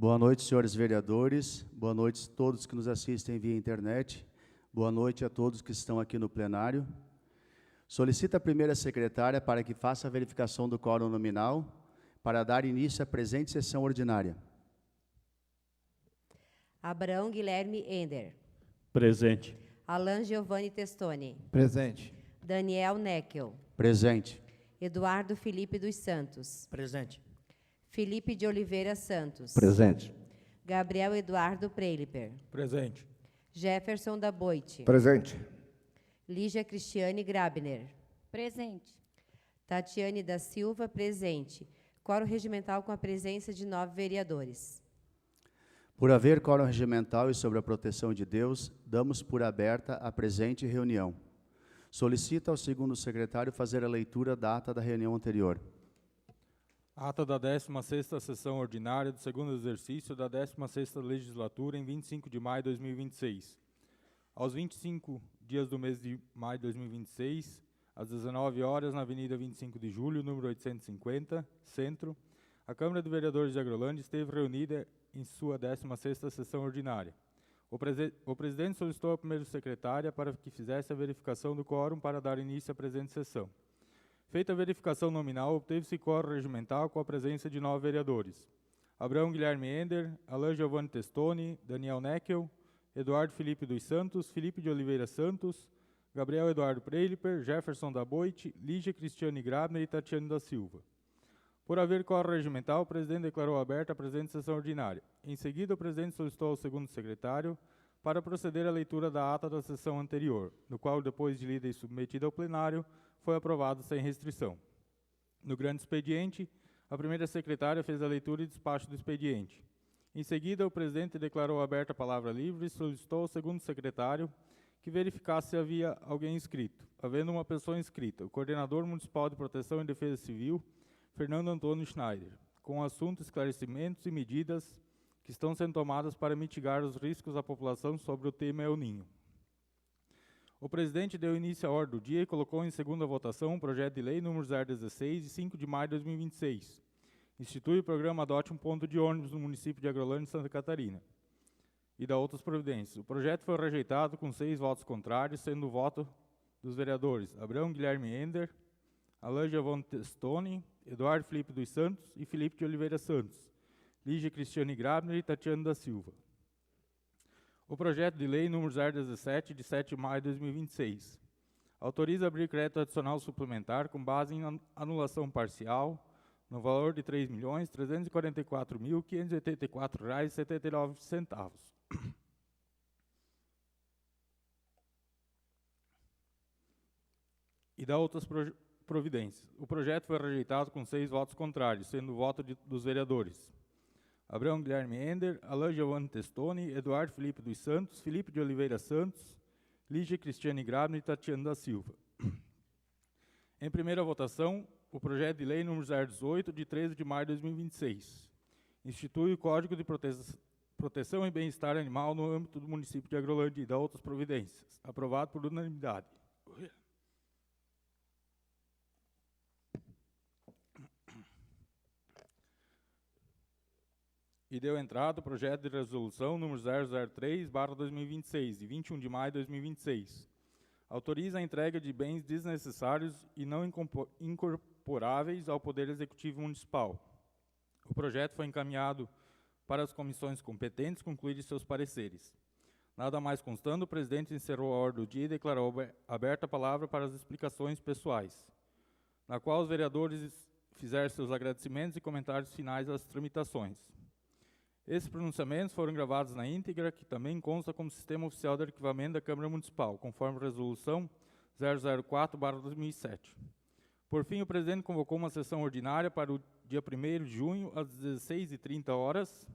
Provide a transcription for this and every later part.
Boa noite, senhores vereadores. Boa noite a todos que nos assistem via internet. Boa noite a todos que estão aqui no plenário. Solicito a primeira secretária para que faça a verificação do quórum nominal para dar início à presente sessão ordinária. Abraão Guilherme Ender. Presente. Alan Giovanni Testoni. Presente. Daniel Neckel. Presente. Eduardo Felipe dos Santos. Presente. Felipe de Oliveira Santos. Presente. Gabriel Eduardo Preiliper. Presente. Jefferson da Boite. Presente. Lígia Cristiane Grabner. Presente. Tatiane da Silva, presente. Quórum regimental com a presença de 9 vereadores. Por haver quórum regimental e sobre a proteção de Deus, damos por aberta a presente reunião. Solicito ao segundo secretário fazer a leitura da ata da reunião anterior. Ata da 16ª sessão ordinária do segundo exercício da 16ª legislatura em 25 de maio de 2026. Aos 25 dias do mês de maio de 2026, às 19 horas, na Avenida 25 de Julho, número 850, Centro, a Câmara de Vereadores de Agrolândia esteve reunida em sua 16ª sessão ordinária. O presidente solicitou à primeira secretária para que fizesse a verificação do quórum para dar início à presente sessão. Feita a verificação nominal, obteve-se quórum regimental com a presença de 9 vereadores. Abraão Guilherme Ender, Alan Giovanni Testoni, Daniel Neckel, Eduardo Felipe dos Santos, Felipe de Oliveira Santos, Gabriel Eduardo Preiliper, Jefferson da Boite, Lígia Cristiane Grabner e Tatiane da Silva. Por haver quórum regimental, o presidente declarou aberta a presente sessão ordinária. Em seguida, o presidente solicitou ao segundo secretário para proceder à leitura da ata da sessão anterior, no qual, depois de lida e submetida ao plenário, foi aprovado sem restrição. No grande expediente, a primeira secretária fez a leitura e despacho do expediente. Em seguida, o presidente declarou aberta a palavra livre e solicitou ao segundo secretário que verificasse se havia alguém inscrito. Havendo uma pessoa inscrita, o coordenador municipal de proteção e defesa civil, Fernando Antônio Schneider, com o assunto esclarecimentos e medidas que estão sendo tomadas para mitigar os riscos à população sobre o tema El Ninho. O presidente deu início à ordem do dia e colocou em segunda votação o projeto de lei número 016, de 5 de maio de 2026. Institui o programa Adote um Ponto de Ônibus no município de Agrolândia, Santa Catarina. E da outras providências. O projeto foi rejeitado com 6 votos contrários, sendo o voto dos vereadores Abraão Guilherme Ender, Alan Giovanni Testoni, Eduardo Felipe dos Santos e Felipe de Oliveira Santos, Lígia Cristiane Grabner e Tatiane da Silva. O projeto de lei número 017, de 7 de maio de 2026, autoriza abrir crédito adicional suplementar com base em anulação parcial no valor de R$ 3.344.584,79. E da outras providências. O projeto foi rejeitado com 6 votos contrários, sendo o voto dos vereadores Abraão Guilherme Ender, Alan Giovanni Testoni, Eduardo Felipe dos Santos, Felipe de Oliveira Santos, Lígia Cristiane Grabner e Tatiane da Silva. Em primeira votação, o projeto de lei número 018, de 13 de maio de 2026, institui o Código de Proteção e Bem-Estar Animal no âmbito do município de Agrolândia e da outras providências, aprovado por unanimidade. E deu entrada o projeto de resolução número 003/2026, de 21 de maio de 2026. Autoriza a entrega de bens desnecessários e não incorporáveis ao Poder Executivo Municipal. O projeto foi encaminhado para as comissões competentes concluírem seus pareceres. Nada mais constando, o presidente encerrou a ordem do dia e declarou aberta a palavra para as explicações pessoais, na qual os vereadores fizeram seus agradecimentos e comentários finais às tramitações. Esses pronunciamentos foram gravados na íntegra, que também consta como sistema oficial de arquivamento da Câmara Municipal, conforme a resolução 004/2007. Por fim, o presidente convocou uma sessão ordinária para o dia 1º de junho, às 16h30,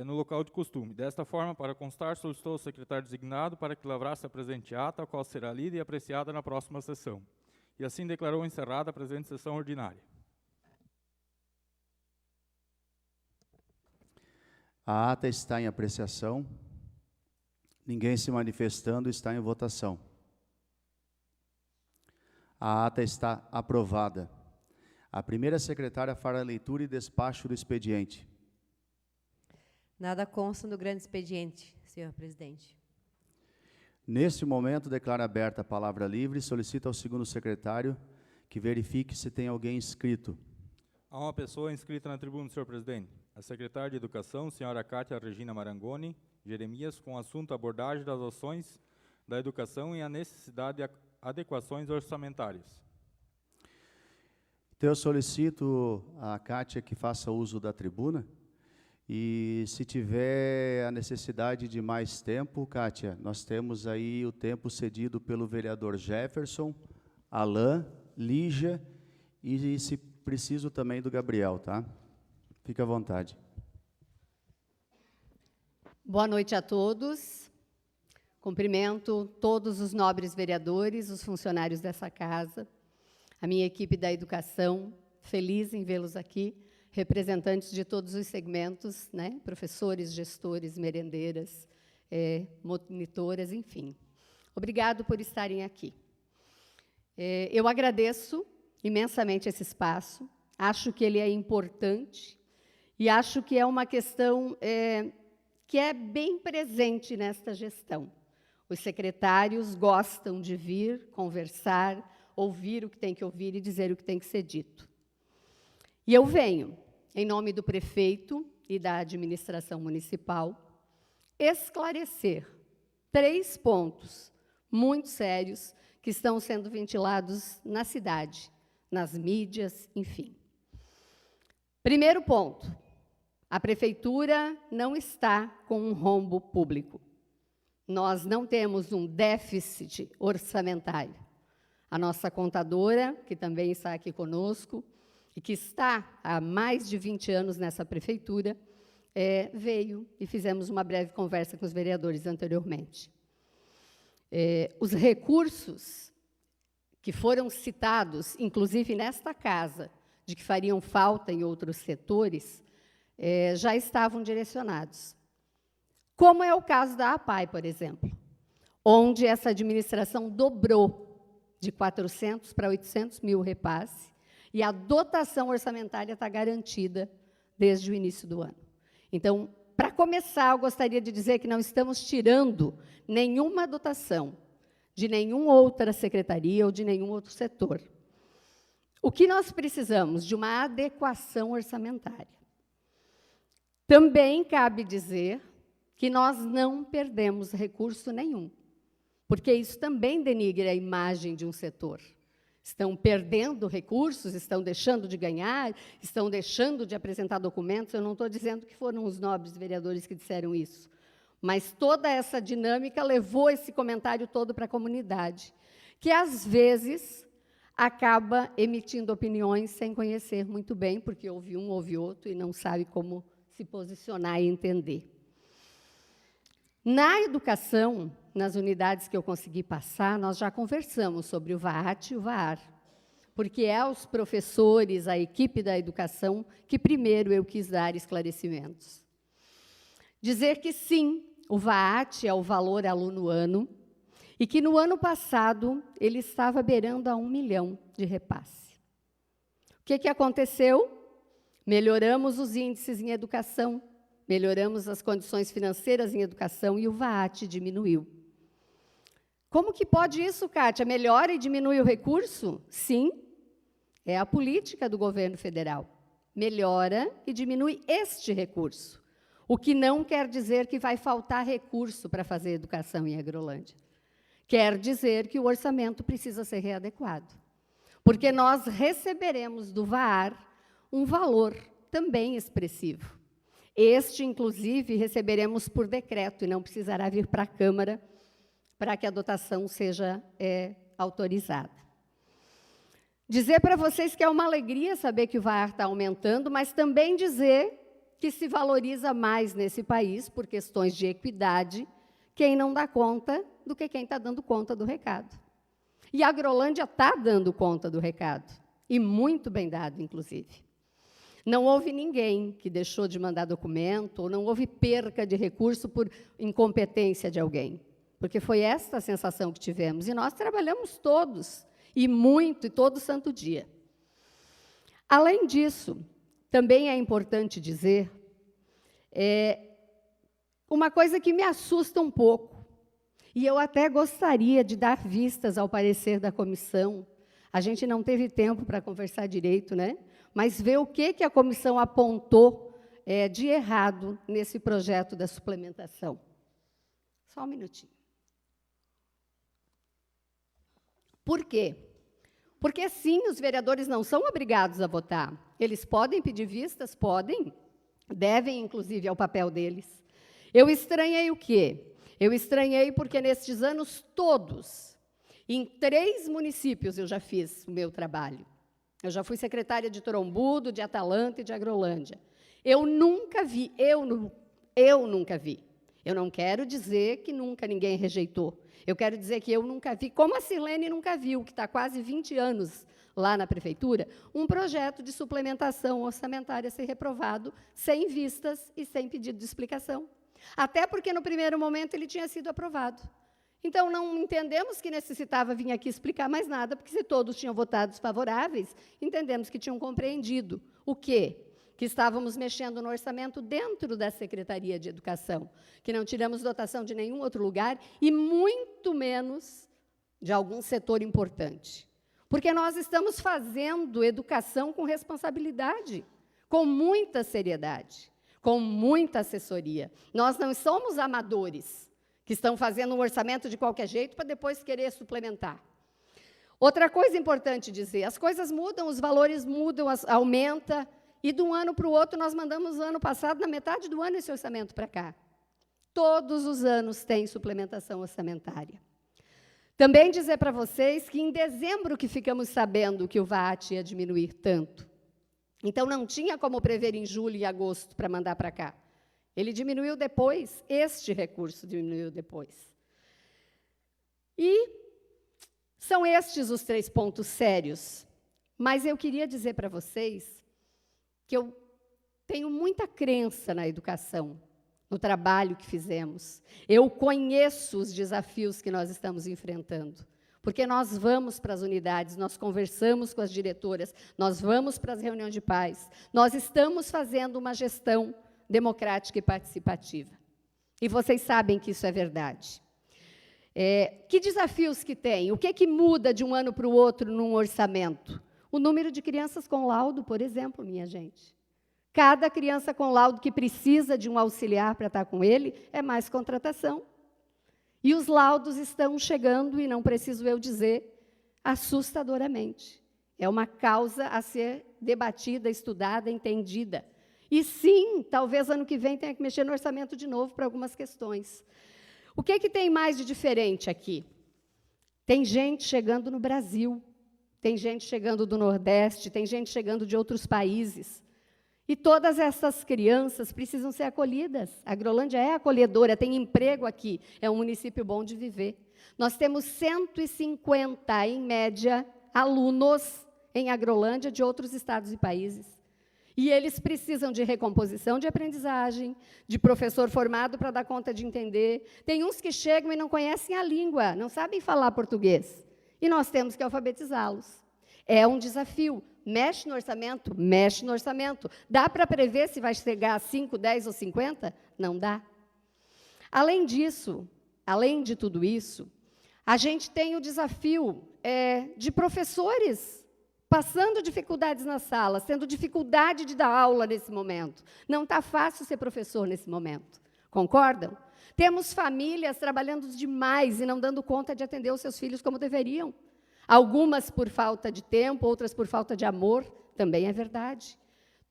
no local de costume. Desta forma, para constar, solicitou ao secretário designado para que lavrasse a presente ata, a qual será lida e apreciada na próxima sessão. E assim declarou encerrada a presente sessão ordinária. A ata está em apreciação. Ninguém se manifestando, está em votação. A ata está aprovada. A primeira secretária fará a leitura e despacho do expediente. Nada consta no grande expediente, senhor presidente. Neste momento, declaro aberta a palavra livre e solicito ao segundo secretário que verifique se tem alguém inscrito. Há uma pessoa inscrita na tribuna, senhor presidente. A secretária de Educação, senhora Cátia Regina Marangoni Jeremias, com o assunto abordagem das ações da educação e a necessidade de adequações orçamentárias. Então, eu solicito a Cátia que faça uso da tribuna e, se tiver a necessidade de mais tempo, Cátia, nós temos aí o tempo cedido pelo vereador Jefferson, Alain, Lígia e, se preciso, também do Gabriel, tá? Fique à vontade. Boa noite a todos. Cumprimento todos os nobres vereadores, os funcionários dessa casa, a minha equipe da educação, feliz em vê-los aqui, representantes de todos os segmentos, né? Professores, gestores, merendeiras, monitoras, enfim. Obrigado por estarem aqui. Eu agradeço imensamente esse espaço, acho que ele é importante e acho que é uma questão que é bem presente nesta gestão. Os secretários gostam de vir, conversar, ouvir o que tem que ouvir e dizer o que tem que ser dito. E eu venho, em nome do prefeito e da administração municipal, esclarecer 3 pontos muito sérios que estão sendo ventilados na cidade, nas mídias, enfim. Primeiro ponto, a prefeitura não está com um rombo público. Nós não temos um déficit orçamentário. A nossa contadora, que também está aqui conosco, e que está há mais de 20 anos nessa prefeitura, veio e fizemos uma breve conversa com os vereadores anteriormente. Os recursos que foram citados, inclusive nesta casa, de que fariam falta em outros setores, já estavam direcionados. Como é o caso da APAE, por exemplo, onde essa administração dobrou de 400 para 800 mil repasse, e a dotação orçamentária está garantida desde o início do ano. Então, para começar, eu gostaria de dizer que não estamos tirando nenhuma dotação de nenhuma outra secretaria ou de nenhum outro setor. O que nós precisamos? De uma adequação orçamentária. Também cabe dizer que nós não perdemos recurso nenhum, porque isso também denigra a imagem de um setor. Estão perdendo recursos, estão deixando de ganhar, estão deixando de apresentar documentos. Eu não estou dizendo que foram os nobres vereadores que disseram isso, mas toda essa dinâmica levou esse comentário todo para a comunidade, que, às vezes, acaba emitindo opiniões sem conhecer muito bem, porque ouve um, ouve outro, e não sabe como se posicionar e entender. Na educação, nas unidades que eu consegui passar, nós já conversamos sobre o VAAT e o VAAR, porque é aos professores, à equipe da educação, que primeiro eu quis dar esclarecimentos. Dizer que, sim, o VAAT é o valor aluno-ano, e que, no ano passado, ele estava beirando a 1 milhão de repasse. O que aconteceu? Melhoramos os índices em educação, melhoramos as condições financeiras em educação e o VAAT diminuiu. Como que pode isso, Cátia? Melhora e diminui o recurso? Sim, é a política do governo federal. Melhora e diminui este recurso, o que não quer dizer que vai faltar recurso para fazer educação em Agrolândia. Quer dizer que o orçamento precisa ser readequado, porque nós receberemos do VAAR um valor também expressivo. Este, inclusive, receberemos por decreto e não precisará vir para a Câmara para que a dotação seja autorizada. Dizer para vocês que é uma alegria saber que o VAAR está aumentando, mas também dizer que se valoriza mais nesse país, por questões de equidade, quem não dá conta do que quem está dando conta do recado. E a Agrolândia está dando conta do recado, e muito bem dado, inclusive. Não houve ninguém que deixou de mandar documento, ou não houve perca de recurso por incompetência de alguém, porque foi esta a sensação que tivemos. E nós trabalhamos todos, e muito, e todo santo dia. Além disso, também é importante dizer uma coisa que me assusta um pouco, e eu até gostaria de dar vistas ao parecer da comissão. A gente não teve tempo para conversar direito, né? Mas ver o que a comissão apontou de errado nesse projeto da suplementação. Só um minutinho. Por quê? Porque, sim, os vereadores não são obrigados a votar. Eles podem pedir vistas? Podem. Devem, inclusive, ao papel deles. Eu estranhei o quê? Eu estranhei porque, nestes anos todos, em 3 municípios eu já fiz o meu trabalho. Eu já fui secretária de Torombudo, de Atalanta e de Agrolândia. Eu nunca vi, eu nunca vi. Eu não quero dizer que nunca ninguém rejeitou. Eu quero dizer que eu nunca vi, como a Sirlene nunca viu, que está quase 20 anos lá na prefeitura, um projeto de suplementação orçamentária ser reprovado sem vistas e sem pedido de explicação. Até porque, no primeiro momento, ele tinha sido aprovado. Então, não entendemos que necessitava vir aqui explicar mais nada, porque se todos tinham votado favoráveis, entendemos que tinham compreendido o quê? Que estávamos mexendo no orçamento dentro da Secretaria de Educação, que não tiramos dotação de nenhum outro lugar e muito menos de algum setor importante. Porque nós estamos fazendo educação com responsabilidade, com muita seriedade, com muita assessoria. Nós não somos amadores que estão fazendo um orçamento de qualquer jeito para depois querer suplementar. Outra coisa importante dizer, as coisas mudam, os valores mudam, aumenta, e de um ano para o outro, nós mandamos ano passado, na metade do ano, esse orçamento para cá. Todos os anos tem suplementação orçamentária. Também dizer para vocês que, em dezembro, que ficamos sabendo que o VAT ia diminuir tanto. Então, não tinha como prever em julho e agosto para mandar para cá. Ele diminuiu depois, este recurso diminuiu depois. E são estes os 3 pontos sérios. Mas eu queria dizer para vocês que eu tenho muita crença na educação, no trabalho que fizemos. Eu conheço os desafios que nós estamos enfrentando, porque nós vamos para as unidades, nós conversamos com as diretoras, nós vamos para as reuniões de pais, nós estamos fazendo uma gestão democrática e participativa. E vocês sabem que isso é verdade. Que desafios que tem? O que muda de um ano para o outro num orçamento? O número de crianças com laudo, por exemplo, minha gente. Cada criança com laudo que precisa de um auxiliar para estar com ele, é mais contratação. E os laudos estão chegando, e não preciso eu dizer, assustadoramente. É uma causa a ser debatida, estudada, entendida. E sim, talvez ano que vem tenha que mexer no orçamento de novo para algumas questões. O que tem mais de diferente aqui? Tem gente chegando no Brasil, tem gente chegando do Nordeste, tem gente chegando de outros países. E todas essas crianças precisam ser acolhidas. A Agrolândia é acolhedora, tem emprego aqui, é um município bom de viver. Nós temos 150, em média, alunos em Agrolândia de outros estados e países. E eles precisam de recomposição de aprendizagem, de professor formado para dar conta de entender. Tem uns que chegam e não conhecem a língua, não sabem falar português. E nós temos que alfabetizá-los. É um desafio. Mexe no orçamento? Mexe no orçamento. Dá para prever se vai chegar a 5, 10 ou 50? Não dá. Além disso, além de tudo isso, a gente tem o desafio de professores passando dificuldades na sala, tendo dificuldade de dar aula nesse momento. Não está fácil ser professor nesse momento. Concordam? Temos famílias trabalhando demais e não dando conta de atender os seus filhos como deveriam. Algumas por falta de tempo, outras por falta de amor, também é verdade.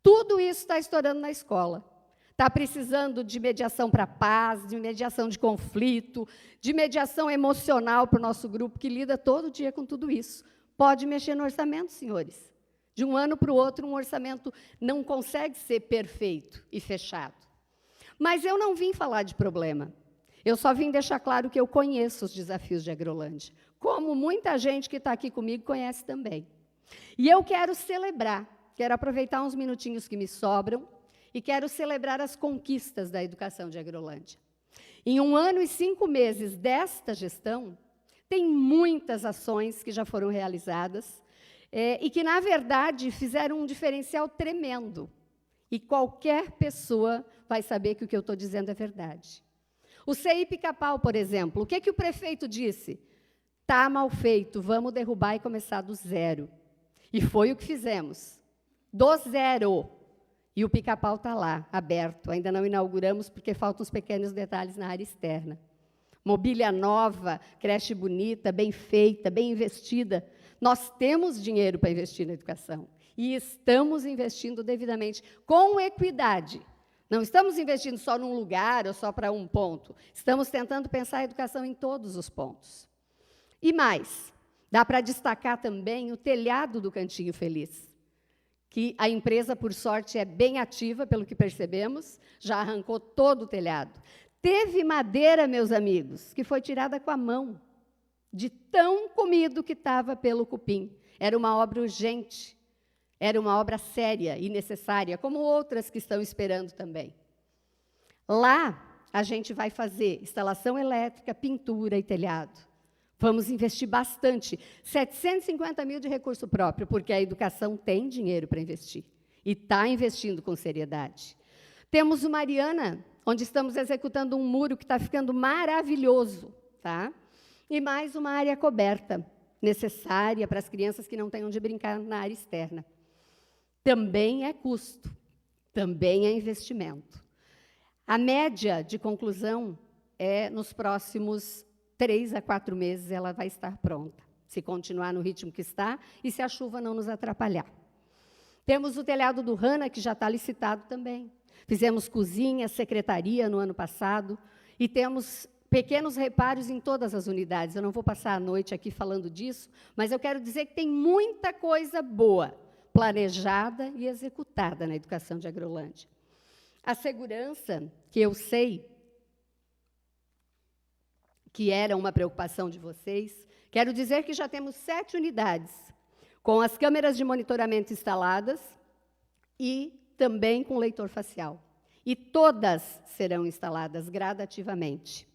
Tudo isso está estourando na escola. Está precisando de mediação para a paz, de mediação de conflito, de mediação emocional para o nosso grupo, que lida todo dia com tudo isso. Pode mexer no orçamento, senhores. De um ano para o outro, um orçamento não consegue ser perfeito e fechado. Mas eu não vim falar de problema. Eu só vim deixar claro que eu conheço os desafios de Agrolândia, como muita gente que está aqui comigo conhece também. E eu quero celebrar, quero aproveitar uns minutinhos que me sobram, e quero celebrar as conquistas da educação de Agrolândia. Em 1 ano e 5 meses desta gestão, tem muitas ações que já foram realizadas e que, na verdade, fizeram um diferencial tremendo. E qualquer pessoa vai saber que o que eu estou dizendo é verdade. O CI Pica-Pau, por exemplo, o que o prefeito disse? Está mal feito, vamos derrubar e começar do zero. E foi o que fizemos, do zero. E o Pica-Pau está lá, aberto. Ainda não inauguramos, porque faltam os pequenos detalhes na área externa. Mobília nova, creche bonita, bem feita, bem investida. Nós temos dinheiro para investir na educação. E estamos investindo devidamente, com equidade. Não estamos investindo só num lugar ou só para um ponto. Estamos tentando pensar a educação em todos os pontos. E mais, dá para destacar também o telhado do Cantinho Feliz, que a empresa, por sorte, é bem ativa, pelo que percebemos, já arrancou todo o telhado. Teve madeira, meus amigos, que foi tirada com a mão, de tão comido que estava pelo cupim. Era uma obra urgente, era uma obra séria e necessária, como outras que estão esperando também. Lá, a gente vai fazer instalação elétrica, pintura e telhado. Vamos investir bastante, 750 mil de recurso próprio, porque a educação tem dinheiro para investir, e está investindo com seriedade. Temos o Mariana, onde estamos executando um muro que está ficando maravilhoso, tá? E mais uma área coberta, necessária para as crianças que não têm onde brincar na área externa. Também é custo, também é investimento. A média de conclusão é nos próximos 3 a 4 meses ela vai estar pronta, se continuar no ritmo que está e se a chuva não nos atrapalhar. Temos o telhado do Rana, que já está licitado também. Fizemos cozinha, secretaria no ano passado e temos pequenos reparos em todas as unidades. Eu não vou passar a noite aqui falando disso, mas eu quero dizer que tem muita coisa boa, planejada e executada na educação de Agrolândia. A segurança, que eu sei que era uma preocupação de vocês, quero dizer que já temos 7 unidades, com as câmeras de monitoramento instaladas e também com leitor facial. E todas serão instaladas gradativamente.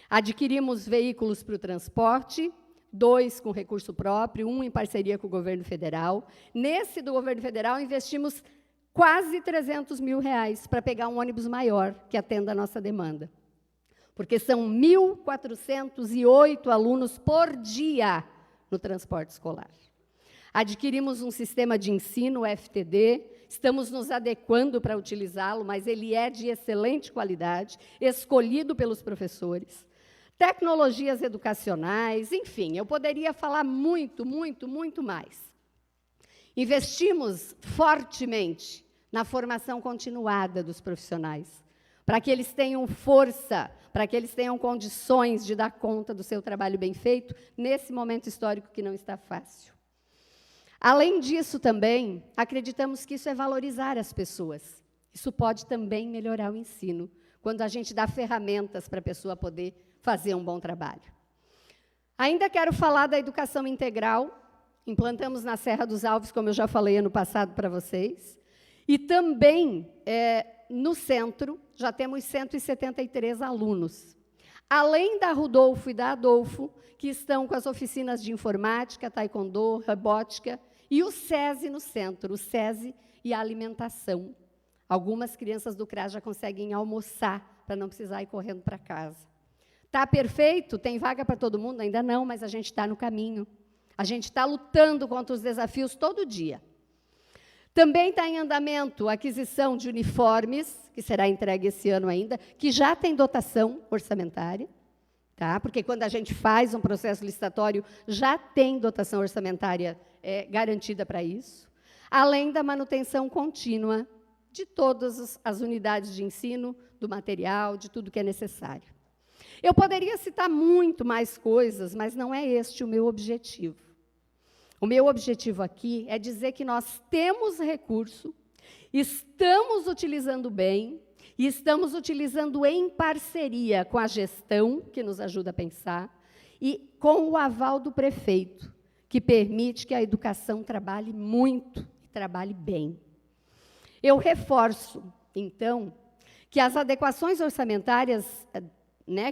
Adquirimos veículos para o transporte, 2 com recurso próprio, 1 em parceria com o governo federal. Nesse do governo federal, investimos quase R$300 mil para pegar um ônibus maior, que atenda a nossa demanda. Porque são 1.408 alunos por dia no transporte escolar. Adquirimos um sistema de ensino, FTD, estamos nos adequando para utilizá-lo, mas ele é de excelente qualidade, escolhido pelos professores. Tecnologias educacionais, enfim, eu poderia falar muito, muito, muito mais. Investimos fortemente na formação continuada dos profissionais, para que eles tenham força, para que eles tenham condições de dar conta do seu trabalho bem feito, nesse momento histórico que não está fácil. Além disso, também, acreditamos que isso é valorizar as pessoas. Isso pode também melhorar o ensino, quando a gente dá ferramentas para a pessoa poder fazer um bom trabalho. Ainda quero falar da educação integral. Implantamos na Serra dos Alves, como eu já falei ano passado para vocês, e também no centro, já temos 173 alunos. Além da Rudolfo e da Adolfo, que estão com as oficinas de informática, taekwondo, robótica, e o SESI no centro, o SESI e a alimentação. Algumas crianças do CRAS já conseguem almoçar, para não precisar ir correndo para casa. Está perfeito? Tem vaga para todo mundo? Ainda não, mas a gente está no caminho. A gente está lutando contra os desafios todo dia. Também está em andamento a aquisição de uniformes, que será entregue esse ano ainda, que já tem dotação orçamentária, tá? Porque quando a gente faz um processo licitatório, já tem dotação orçamentária garantida para isso, além da manutenção contínua de todas as unidades de ensino, do material, de tudo que é necessário. Eu poderia citar muito mais coisas, mas não é este o meu objetivo. O meu objetivo aqui é dizer que nós temos recurso, estamos utilizando bem e estamos utilizando em parceria com a gestão, que nos ajuda a pensar, e com o aval do prefeito, que permite que a educação trabalhe muito e trabalhe bem. Eu reforço, então, que as adequações orçamentárias,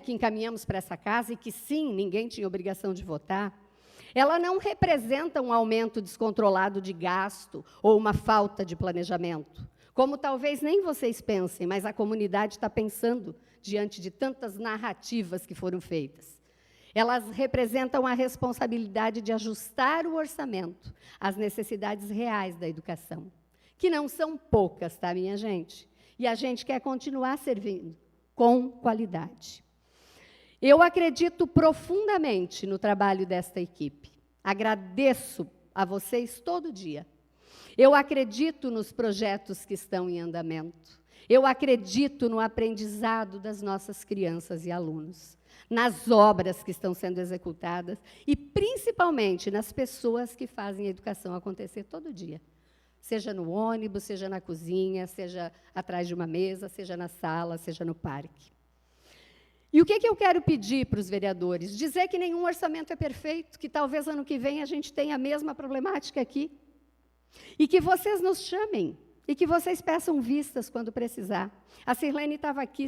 que encaminhamos para essa casa, e que, sim, ninguém tinha obrigação de votar, ela não representa um aumento descontrolado de gasto ou uma falta de planejamento, Como talvez nem vocês pensem, mas a comunidade está pensando diante de tantas narrativas que foram feitas. Elas representam a responsabilidade de ajustar o orçamento às necessidades reais da educação, que não são poucas, tá, minha gente? E a gente quer continuar servindo com qualidade. Eu acredito profundamente no trabalho desta equipe. Agradeço a vocês todo dia. Eu acredito nos projetos que estão em andamento. Eu acredito no aprendizado das nossas crianças e alunos, nas obras que estão sendo executadas e, principalmente, nas pessoas que fazem a educação acontecer todo dia. Seja no ônibus, seja na cozinha, seja atrás de uma mesa, seja na sala, seja no parque. E o que eu quero pedir para os vereadores? Dizer que nenhum orçamento é perfeito, que talvez ano que vem a gente tenha a mesma problemática aqui. E que vocês nos chamem, e que vocês peçam vistas quando precisar. A Sirlene estava aqui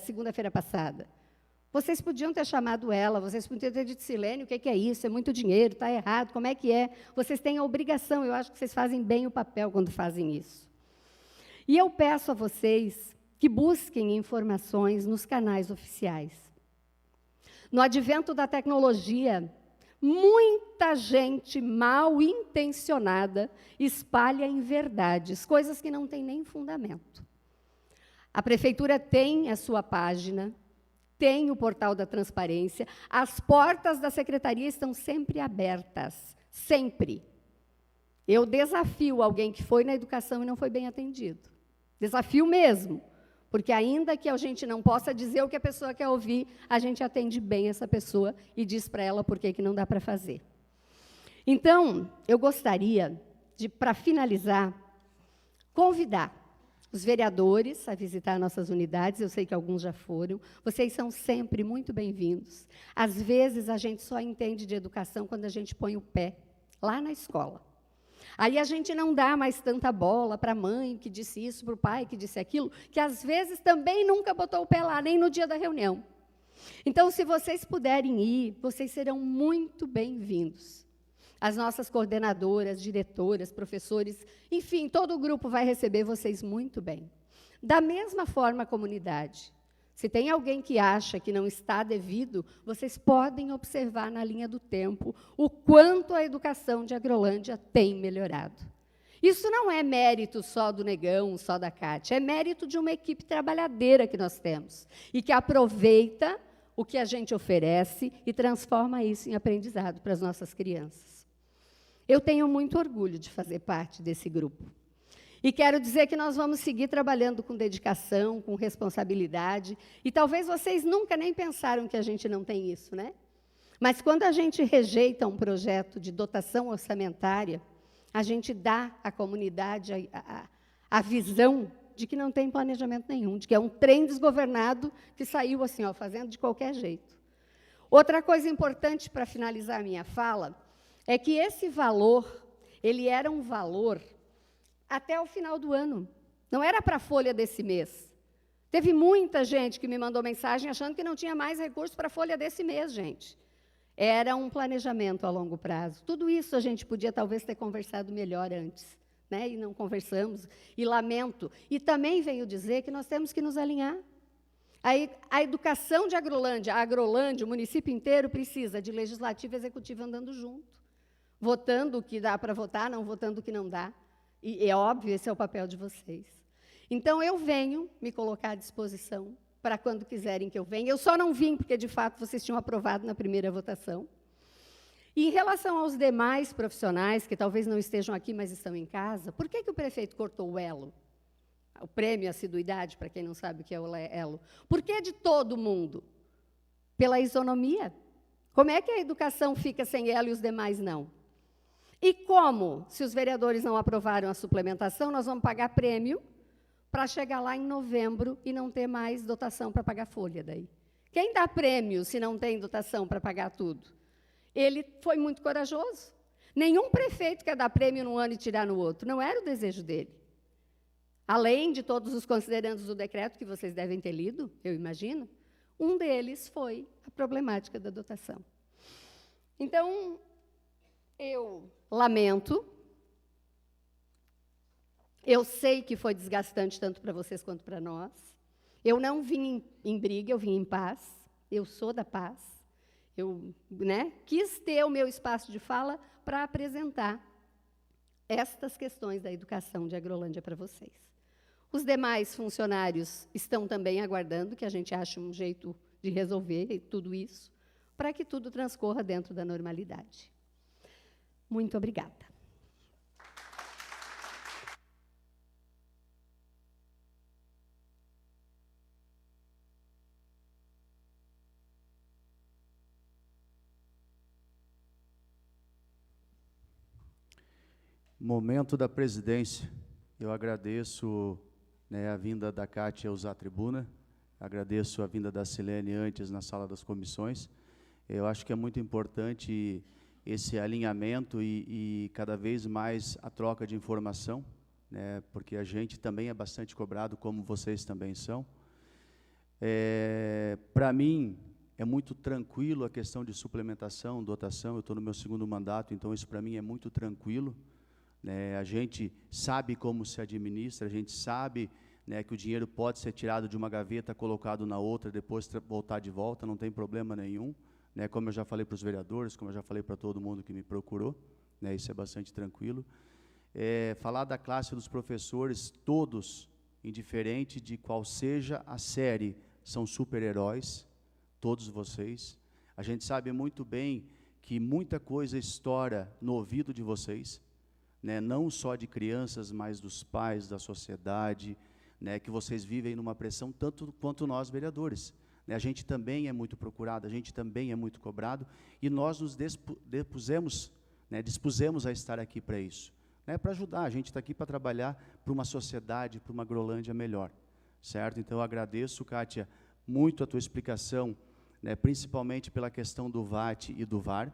segunda-feira passada. Vocês podiam ter chamado ela, vocês podiam ter dito, Sirlene, o que é isso? É muito dinheiro, está errado, como é que é? Vocês têm a obrigação, eu acho que vocês fazem bem o papel quando fazem isso. E eu peço a vocês que busquem informações nos canais oficiais. No advento da tecnologia, muita gente mal intencionada espalha inverdades, coisas que não têm nem fundamento. A prefeitura tem a sua página, tem o portal da transparência, as portas da secretaria estão sempre abertas, sempre. Eu desafio alguém que foi na educação e não foi bem atendido. Desafio mesmo, porque ainda que a gente não possa dizer o que a pessoa quer ouvir, a gente atende bem essa pessoa e diz para ela por que não dá para fazer. Então, eu gostaria de, para finalizar, convidar os vereadores a visitar nossas unidades, eu sei que alguns já foram, vocês são sempre muito bem-vindos. Às vezes, a gente só entende de educação quando a gente põe o pé lá na escola. Aí a gente não dá mais tanta bola para a mãe que disse isso, para o pai que disse aquilo, que às vezes também nunca botou o pé lá, nem no dia da reunião. Então, se vocês puderem ir, vocês serão muito bem-vindos. As nossas coordenadoras, diretoras, professores, enfim, todo o grupo vai receber vocês muito bem. Da mesma forma, a comunidade. Se tem alguém que acha que não está devido, vocês podem observar na linha do tempo o quanto a educação de Agrolândia tem melhorado. Isso não é mérito só do Negão, só da Cátia, é mérito de uma equipe trabalhadeira que nós temos e que aproveita o que a gente oferece e transforma isso em aprendizado para as nossas crianças. Eu tenho muito orgulho de fazer parte desse grupo. E quero dizer que nós vamos seguir trabalhando com dedicação, com responsabilidade, e talvez vocês nunca nem pensaram que a gente não tem isso, né? Mas quando a gente rejeita um projeto de dotação orçamentária, a gente dá à comunidade a visão de que não tem planejamento nenhum, de que é um trem desgovernado que saiu assim, ó, fazendo de qualquer jeito. Outra coisa importante para finalizar a minha fala é que esse valor, ele era um valor até o final do ano. Não era para a folha desse mês. Teve muita gente que me mandou mensagem achando que não tinha mais recurso para a folha desse mês, gente. Era um planejamento a longo prazo. Tudo isso a gente podia talvez ter conversado melhor antes, né? E não conversamos, e lamento. E também veio dizer que nós temos que nos alinhar. A educação de Agrolândia, o município inteiro precisa de legislativo e executivo andando junto, votando o que dá para votar, não votando o que não dá. E é óbvio, esse é o papel de vocês. Então, eu venho me colocar à disposição para quando quiserem que eu venha. Eu só não vim porque, de fato, vocês tinham aprovado na primeira votação. E, em relação aos demais profissionais, que talvez não estejam aqui, mas estão em casa, por que o prefeito cortou o elo? O prêmio assiduidade, para quem não sabe o que é o elo. Por que de todo mundo? Pela isonomia. Como é que a educação fica sem elo e os demais não? E como, se os vereadores não aprovaram a suplementação, nós vamos pagar prêmio para chegar lá em novembro e não ter mais dotação para pagar folha daí? Quem dá prêmio se não tem dotação para pagar tudo? Ele foi muito corajoso. Nenhum prefeito quer dar prêmio num ano e tirar no outro. Não era o desejo dele. Além de todos os considerandos do decreto, que vocês devem ter lido, eu imagino, um deles foi a problemática da dotação. Então, eu lamento Eu sei que foi desgastante tanto para vocês quanto para nós. Eu não vim em briga, eu vim em paz. Eu sou da paz. Eu, quis ter o meu espaço de fala para apresentar estas questões da educação de Agrolândia para vocês. Os demais funcionários estão também aguardando que a gente ache um jeito de resolver tudo isso, para que tudo transcorra dentro da normalidade. Muito obrigada. Momento da presidência. Eu agradeço a vinda da Cátia a usar a tribuna, agradeço a vinda da Silene antes na sala das comissões. Eu acho que é muito importante esse alinhamento e cada vez mais a troca de informação, porque a gente também é bastante cobrado, como vocês também são. Para mim, é muito tranquilo a questão de suplementação, dotação. Eu estou no meu 2º mandato, então isso para mim é muito tranquilo. A gente sabe como se administra, a gente sabe que o dinheiro pode ser tirado de uma gaveta, colocado na outra, depois voltar de volta, não tem problema nenhum. Como eu já falei para os vereadores, como eu já falei para todo mundo que me procurou, isso é bastante tranquilo. Falar da classe dos professores, todos, indiferente de qual seja a série, são super-heróis, todos vocês. A gente sabe muito bem que muita coisa estoura no ouvido de vocês, não só de crianças, mas dos pais, da sociedade, que vocês vivem numa pressão tanto quanto nós, vereadores. A gente também é muito procurado, a gente também é muito cobrado, e nós nos dispusemos a estar aqui para isso, para ajudar. A gente está aqui para trabalhar para uma sociedade, para uma Agrolândia melhor, certo? Então, eu agradeço, Cátia, muito a tua explicação, principalmente pela questão do VAT e do VAR.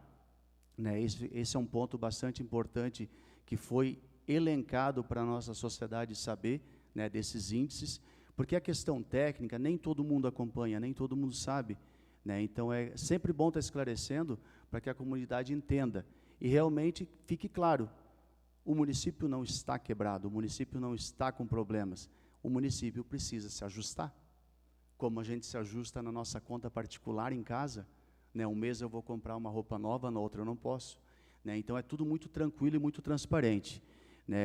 Esse é um ponto bastante importante que foi elencado para a nossa sociedade saber, desses índices, porque a questão técnica nem todo mundo acompanha, nem todo mundo sabe, então é sempre bom estar esclarecendo para que a comunidade entenda e realmente fique claro, o município não está quebrado, o município não está com problemas, o município precisa se ajustar, como a gente se ajusta na nossa conta particular em casa, um mês eu vou comprar uma roupa nova, na outra eu não posso. Então, é tudo muito tranquilo e muito transparente.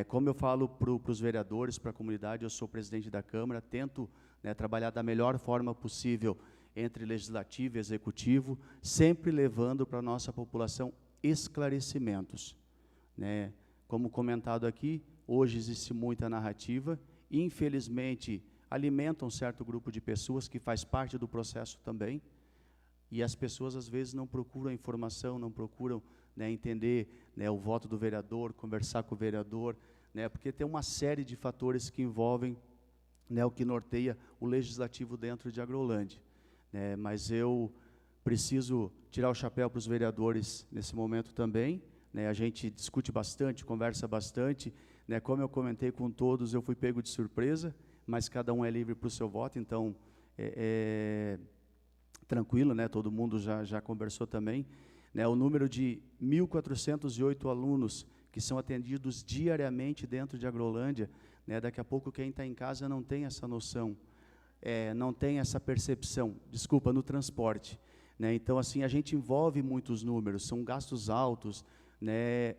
Como eu falo para os vereadores, para a comunidade, eu sou presidente da Câmara, tento trabalhar da melhor forma possível entre legislativo e executivo, sempre levando para a nossa população esclarecimentos. Como comentado aqui, hoje existe muita narrativa, e, infelizmente, alimenta um certo grupo de pessoas que faz parte do processo também, e as pessoas, às vezes, não procuram a informação, não procuram entender o voto do vereador, conversar com o vereador, porque tem uma série de fatores que envolvem o que norteia o legislativo dentro de Agrolândia. Mas eu preciso tirar o chapéu para os vereadores nesse momento também. A gente discute bastante, conversa bastante. Como eu comentei com todos, eu fui pego de surpresa, mas cada um é livre para o seu voto, então tranquilo, todo mundo já conversou também. O número de 1.408 alunos que são atendidos diariamente dentro de Agrolândia, daqui a pouco quem está em casa não tem essa noção, não tem essa percepção, desculpa, no transporte. Então, assim, a gente envolve muitos números, são gastos altos,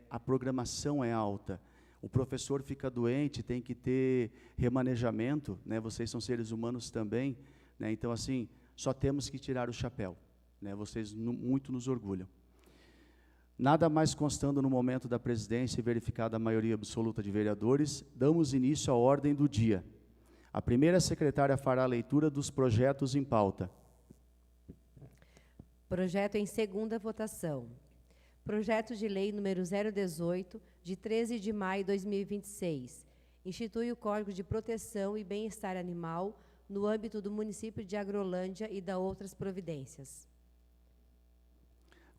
a programação é alta, o professor fica doente, tem que ter remanejamento, vocês são seres humanos também, então, assim, só temos que tirar o chapéu, vocês muito nos orgulham. Nada mais constando no momento da presidência e verificada a maioria absoluta de vereadores, damos início à ordem do dia. A primeira secretária fará a leitura dos projetos em pauta. Projeto em segunda votação. Projeto de lei número 018, de 13 de maio de 2026. Institui o Código de Proteção e Bem-Estar Animal no âmbito do município de Agrolândia e da outras providências.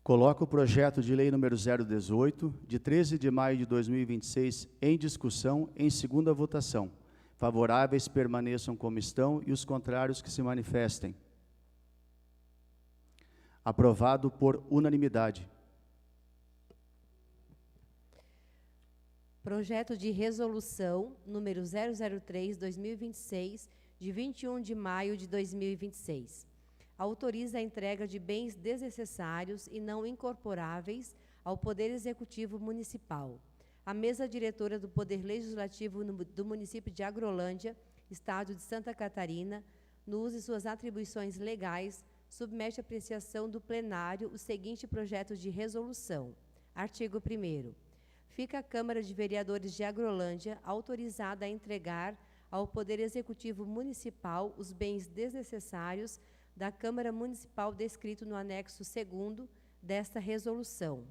Coloco o projeto de lei número 018, de 13 de maio de 2026, em discussão, em segunda votação. Favoráveis permaneçam como estão e os contrários que se manifestem. Aprovado por unanimidade. Projeto de Resolução número 003/2026, de 21 de maio de 2026. Autoriza a entrega de bens desnecessários e não incorporáveis ao Poder Executivo Municipal. A mesa diretora do Poder Legislativo do município de Agrolândia, Estado de Santa Catarina, no uso de suas atribuições legais, submete à apreciação do plenário o seguinte projeto de resolução. Artigo 1º. Fica a Câmara de Vereadores de Agrolândia autorizada a entregar ao Poder Executivo Municipal os bens desnecessários da Câmara Municipal descrito no anexo 2º desta resolução.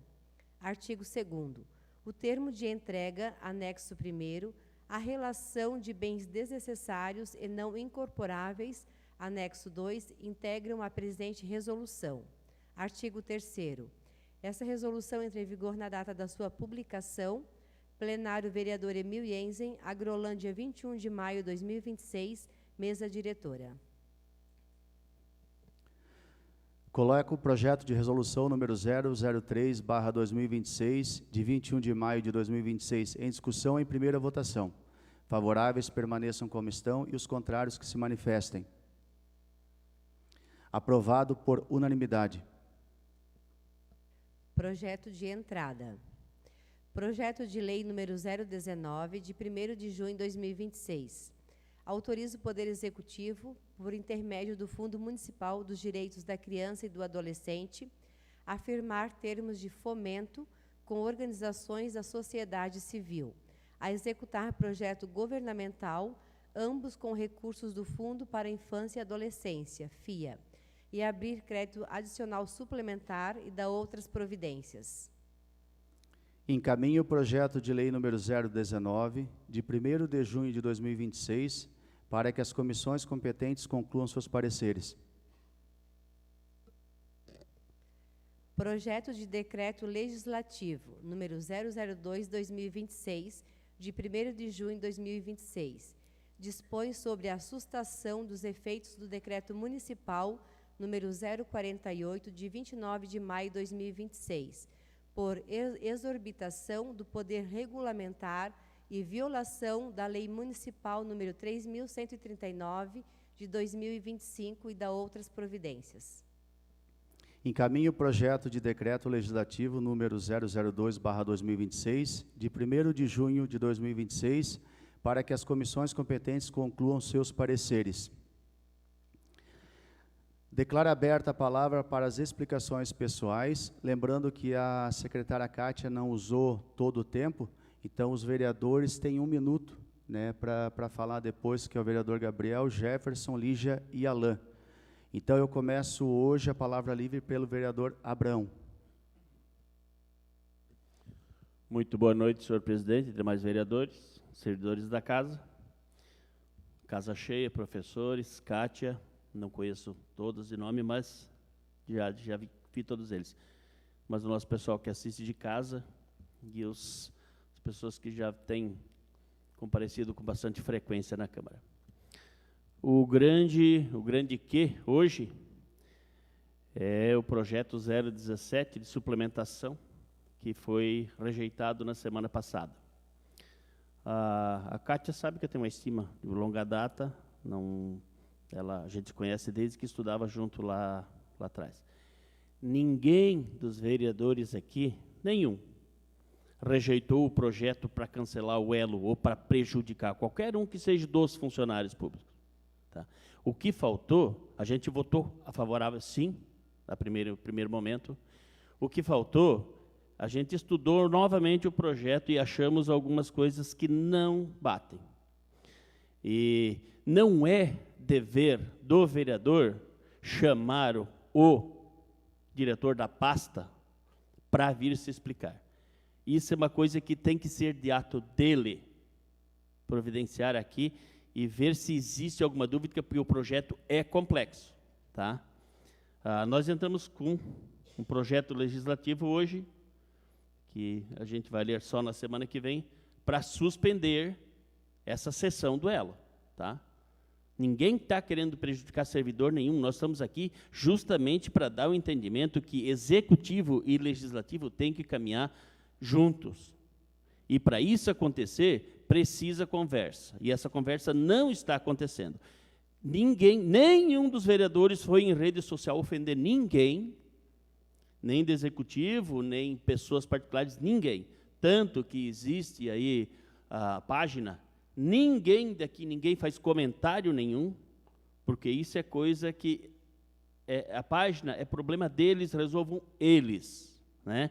Artigo 2º. O termo de entrega, anexo 1º, a relação de bens desnecessários e não incorporáveis, anexo 2, integram a presente resolução. Artigo 3º. Essa resolução entra em vigor na data da sua publicação. Plenário Vereador Emil Jensen, Agrolândia, 21 de maio de 2026, mesa diretora. Coloco o projeto de resolução número 003/2026, de 21 de maio de 2026, em discussão em primeira votação. Favoráveis permaneçam como estão e os contrários que se manifestem. Aprovado por unanimidade. Projeto de entrada. Projeto de lei número 019, de 1º de junho de 2026. Autoriza o Poder Executivo, por intermédio do Fundo Municipal dos Direitos da Criança e do Adolescente, a firmar termos de fomento com organizações da sociedade civil, a executar projeto governamental, ambos com recursos do Fundo para a Infância e Adolescência, FIA, e abrir crédito adicional suplementar e dar outras providências. Encaminho o projeto de lei número 019, de 1º de junho de 2026, para que as comissões competentes concluam seus pareceres. Projeto de Decreto Legislativo, número 002/2026, de 1º de junho de 2026, dispõe sobre a sustação dos efeitos do Decreto Municipal número 048, de 29 de maio de 2026, por exorbitação do poder regulamentar e violação da Lei Municipal número 3.139, de 2025 e da outras providências. Encaminho o projeto de decreto legislativo número 002/2026, de 1º de junho de 2026, para que as comissões competentes concluam seus pareceres. Declaro aberta a palavra para as explicações pessoais, lembrando que a secretária Kátia não usou todo o tempo, então os vereadores têm 1 minuto, né, para falar depois, que é o vereador Gabriel, Jefferson, Lígia e Alain. Então eu começo hoje a palavra livre pelo vereador Abrão. Muito boa noite, senhor presidente, demais vereadores, servidores da casa. Casa cheia, professores, Kátia, não conheço todos de nome, mas já vi todos eles. Mas o nosso pessoal que assiste de casa e as pessoas que já têm comparecido com bastante frequência na Câmara. O grande que hoje é o projeto 017 de suplementação, que foi rejeitado na semana passada. A Kátia sabe que eu tenho uma estima de longa data, a gente se conhece desde que estudava junto lá atrás. Ninguém dos vereadores aqui, nenhum, rejeitou o projeto para cancelar o elo ou para prejudicar qualquer um que seja dos funcionários públicos. Tá? O que faltou, a gente votou a favorável, sim, no primeiro momento. O que faltou, a gente estudou novamente o projeto e achamos algumas coisas que não batem. E não é dever do vereador chamar o diretor da pasta para vir se explicar. Isso é uma coisa que tem que ser de ato dele, providenciar aqui e ver se existe alguma dúvida, porque o projeto é complexo. Tá? Nós entramos com um projeto legislativo hoje, que a gente vai ler só na semana que vem, para suspender essa sessão do elo. Tá? Ninguém está querendo prejudicar servidor nenhum, nós estamos aqui justamente para dar o entendimento que executivo e legislativo têm que caminhar juntos. E, para isso acontecer, precisa conversa. E essa conversa não está acontecendo. Nenhum dos vereadores foi em rede social ofender ninguém, nem do executivo, nem pessoas particulares, ninguém. Tanto que existe aí a página, ninguém faz comentário nenhum, porque isso é coisa que a página é problema deles, resolvam eles, né?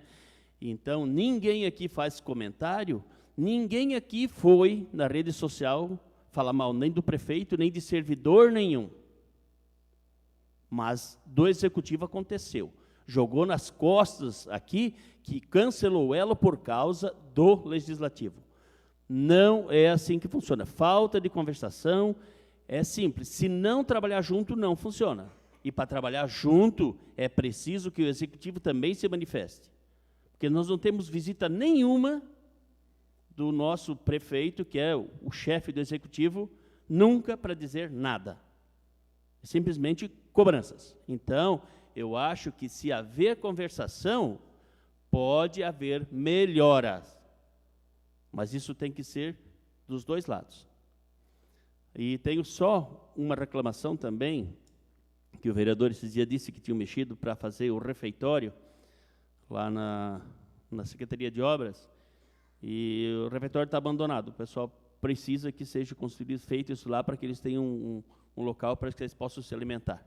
Então, ninguém aqui faz comentário, ninguém aqui foi na rede social falar mal nem do prefeito, nem de servidor nenhum. Mas do executivo aconteceu. Jogou nas costas aqui, que cancelou ela por causa do legislativo. Não é assim que funciona. Falta de conversação é simples. Se não trabalhar junto, não funciona. E para trabalhar junto, é preciso que o executivo também se manifeste. Porque nós não temos visita nenhuma do nosso prefeito, que é o chefe do executivo, nunca para dizer nada. É simplesmente cobranças. Então, eu acho que se haver conversação, pode haver melhoras. Mas isso tem que ser dos dois lados. E tenho só uma reclamação também, que o vereador esses dias disse que tinha mexido para fazer o refeitório, lá na Secretaria de Obras, e o refeitório está abandonado. O pessoal precisa que seja construído, feito isso lá, para que eles tenham um local para que eles possam se alimentar.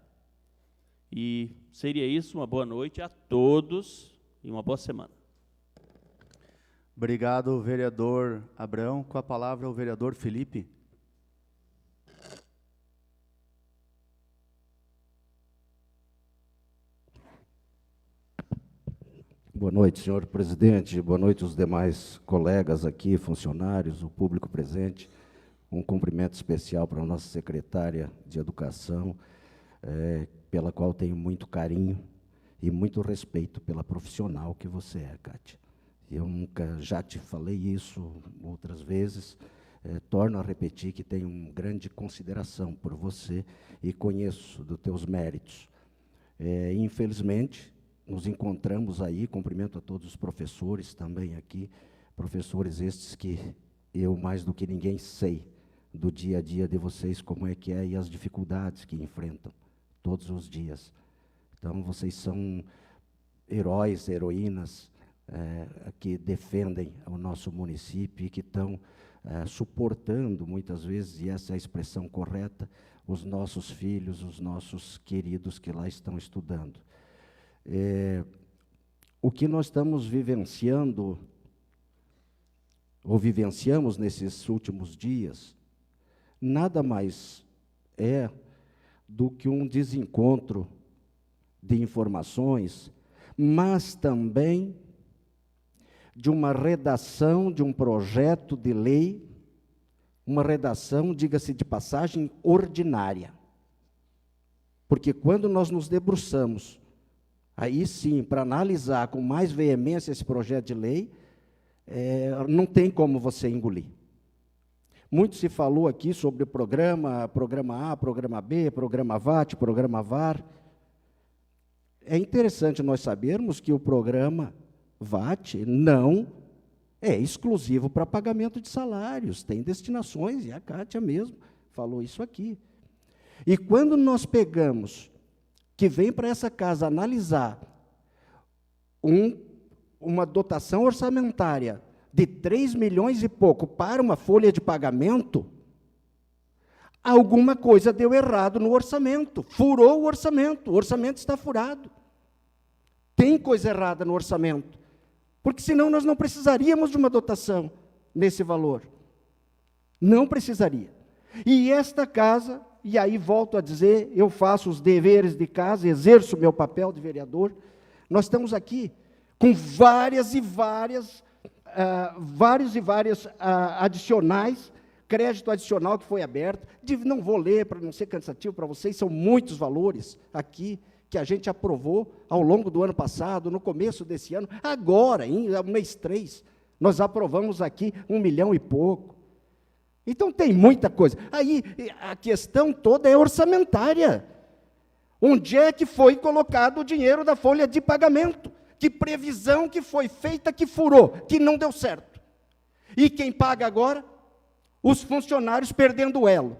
E seria isso, uma boa noite a todos e uma boa semana. Obrigado, vereador Abrão. Com a palavra, o vereador Felipe. Boa noite, senhor presidente. Boa noite aos demais colegas aqui, funcionários, o público presente. Um cumprimento especial para a nossa secretária de Educação, pela qual tenho muito carinho e muito respeito pela profissional que você é, Kátia. Eu nunca, já te falei isso outras vezes, torno a repetir que tenho uma grande consideração por você e conheço dos teus méritos. Infelizmente, nos encontramos aí, cumprimento a todos os professores também aqui, professores estes que eu, mais do que ninguém, sei do dia a dia de vocês, como é que é, e as dificuldades que enfrentam todos os dias. Então, vocês são heróis, heroínas, que defendem o nosso município e que estão suportando, muitas vezes, e essa é a expressão correta, os nossos filhos, os nossos queridos que lá estão estudando. O que nós estamos vivenciando, ou vivenciamos nesses últimos dias, nada mais é do que um desencontro de informações, mas também de uma redação de um projeto de lei, uma redação, diga-se de passagem, ordinária. Porque quando nós nos debruçamos, aí sim, para analisar com mais veemência esse projeto de lei, não tem como você engolir. Muito se falou aqui sobre o programa A, programa B, programa VAT, programa VAR. É interessante nós sabermos que o programa VAT não é exclusivo para pagamento de salários, tem destinações, e a Kátia mesmo falou isso aqui. E quando nós pegamos, que vem para essa casa analisar uma dotação orçamentária de 3 milhões e pouco para uma folha de pagamento, alguma coisa deu errado no orçamento, furou o orçamento está furado. Tem coisa errada no orçamento, porque senão nós não precisaríamos de uma dotação nesse valor. Não precisaria. E esta casa, e aí volto a dizer, eu faço os deveres de casa, exerço o meu papel de vereador, nós estamos aqui com vários e vários adicionais, crédito adicional que foi aberto, não vou ler para não ser cansativo para vocês, são muitos valores aqui, que a gente aprovou ao longo do ano passado, no começo desse ano, agora, em mês 3, nós aprovamos aqui 1 milhão e pouco. Então, tem muita coisa. Aí, a questão toda é orçamentária. Onde é que foi colocado o dinheiro da folha de pagamento? Que previsão que foi feita que furou, que não deu certo? E quem paga agora? Os funcionários perdendo o elo.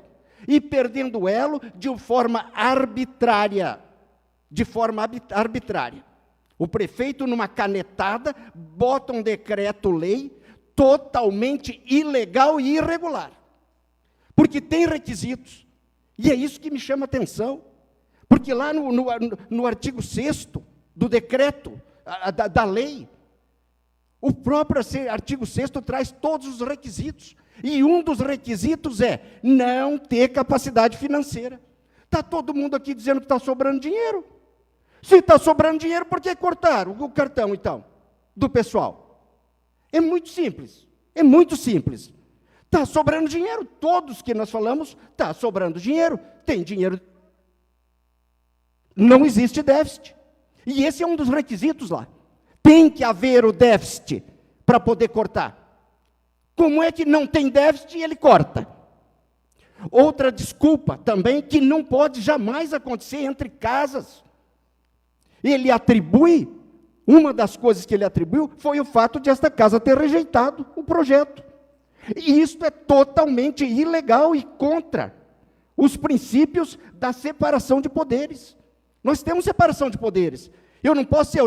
E perdendo o elo de forma arbitrária. De forma arbitrária. O prefeito, numa canetada, bota um decreto-lei totalmente ilegal e irregular. Porque tem requisitos. E é isso que me chama a atenção. Porque lá no artigo 6º do decreto, da lei, o próprio artigo 6º traz todos os requisitos. E um dos requisitos é não ter capacidade financeira. Está todo mundo aqui dizendo que está sobrando dinheiro. Se está sobrando dinheiro, por que cortaram o cartão, então, do pessoal? É muito simples. É muito simples. Está sobrando dinheiro. Todos que nós falamos, está sobrando dinheiro. Tem dinheiro. Não existe déficit. E esse é um dos requisitos lá. Tem que haver o déficit para poder cortar. Como é que não tem déficit e ele corta? Outra desculpa também que não pode jamais acontecer entre casas. Ele atribui, uma das coisas que ele atribuiu foi o fato de esta casa ter rejeitado o projeto. E isso é totalmente ilegal e contra os princípios da separação de poderes. Nós temos separação de poderes. Eu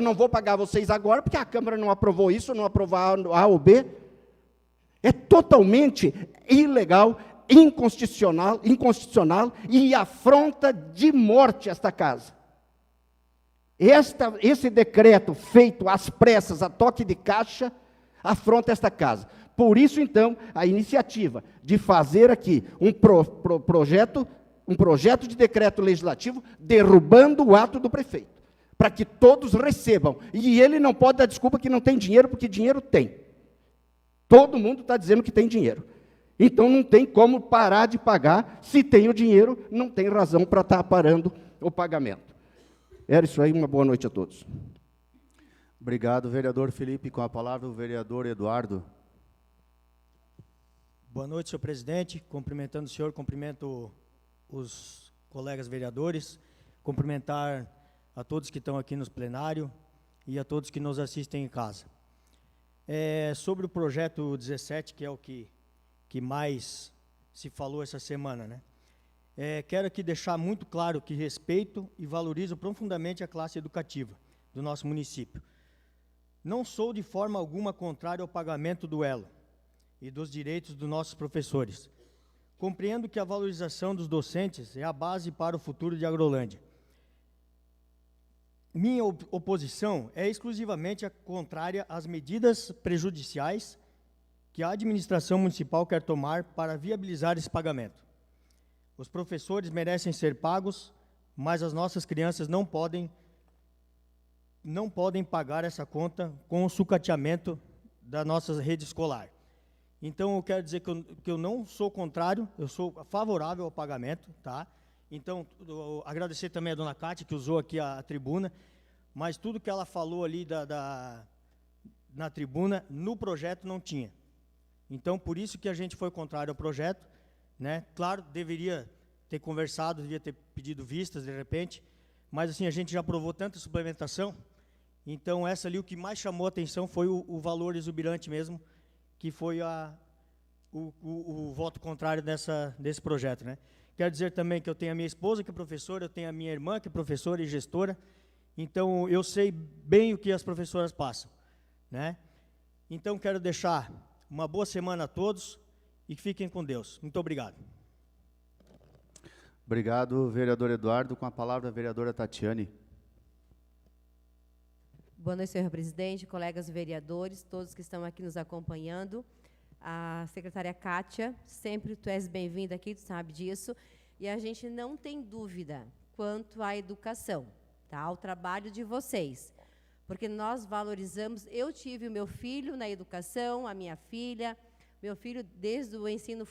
não vou pagar vocês agora, porque a Câmara não aprovou isso, não aprovou A ou B. É totalmente ilegal, inconstitucional e afronta de morte esta casa. Esse decreto feito às pressas, a toque de caixa, afronta esta casa. Por isso, então, a iniciativa de fazer aqui um projeto de decreto legislativo derrubando o ato do prefeito, para que todos recebam. E ele não pode dar desculpa que não tem dinheiro, porque dinheiro tem. Todo mundo está dizendo que tem dinheiro. Então, não tem como parar de pagar. Se tem o dinheiro, não tem razão para estar parando o pagamento. Era isso aí, uma boa noite a todos. Obrigado, vereador Felipe. Com a palavra, o vereador Eduardo. Boa noite, senhor presidente. Cumprimentando o senhor, cumprimento os colegas vereadores, cumprimentar a todos que estão aqui no plenário e a todos que nos assistem em casa. Sobre o projeto 17, que é o que mais se falou essa semana, né? Quero aqui deixar muito claro que respeito e valorizo profundamente a classe educativa do nosso município. Não sou de forma alguma contrário ao pagamento do elo e dos direitos dos nossos professores. Compreendo que a valorização dos docentes é a base para o futuro de Agrolândia. Minha oposição é exclusivamente contrária às medidas prejudiciais que a administração municipal quer tomar para viabilizar esse pagamento. Os professores merecem ser pagos, mas as nossas crianças não podem pagar essa conta com o sucateamento da nossa rede escolar. Então, eu quero dizer que eu não sou contrário, eu sou favorável ao pagamento, tá? Então, agradecer também a dona Cátia, que usou aqui a tribuna, mas tudo que ela falou ali na tribuna, no projeto não tinha. Então, por isso que a gente foi contrário ao projeto, né? Claro, deveria ter conversado, deveria ter pedido vistas, de repente, mas assim, a gente já aprovou tanta suplementação, então essa ali, o que mais chamou a atenção foi o valor exuberante mesmo, que foi o voto contrário desse projeto, né? Quero dizer também que eu tenho a minha esposa, que é professora, eu tenho a minha irmã, que é professora e gestora, então eu sei bem o que as professoras passam, né? Então, quero deixar uma boa semana a todos e que fiquem com Deus. Muito obrigado. Obrigado, vereador Eduardo. Com a palavra, a vereadora Tatiane. Boa noite, senhor presidente, colegas vereadores, todos que estão aqui nos acompanhando. A secretária Cátia, sempre tu és bem-vinda aqui, tu sabe disso. E a gente não tem dúvida quanto à educação, tá? Ao trabalho de vocês. Porque nós valorizamos, eu tive o meu filho na educação, a minha filha, meu filho desde o ensino,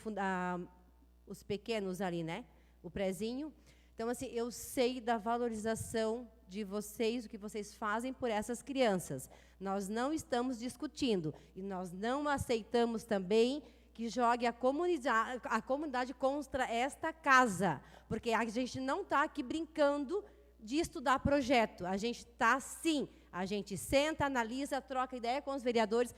os pequenos ali, né? O prezinho. Então, assim, eu sei da valorização de vocês, o que vocês fazem por essas crianças. Nós não estamos discutindo e nós não aceitamos também que jogue a comunidade contra esta casa, porque a gente não está aqui brincando de estudar projeto. A gente está, sim, a gente senta, analisa, troca ideia com os vereadores.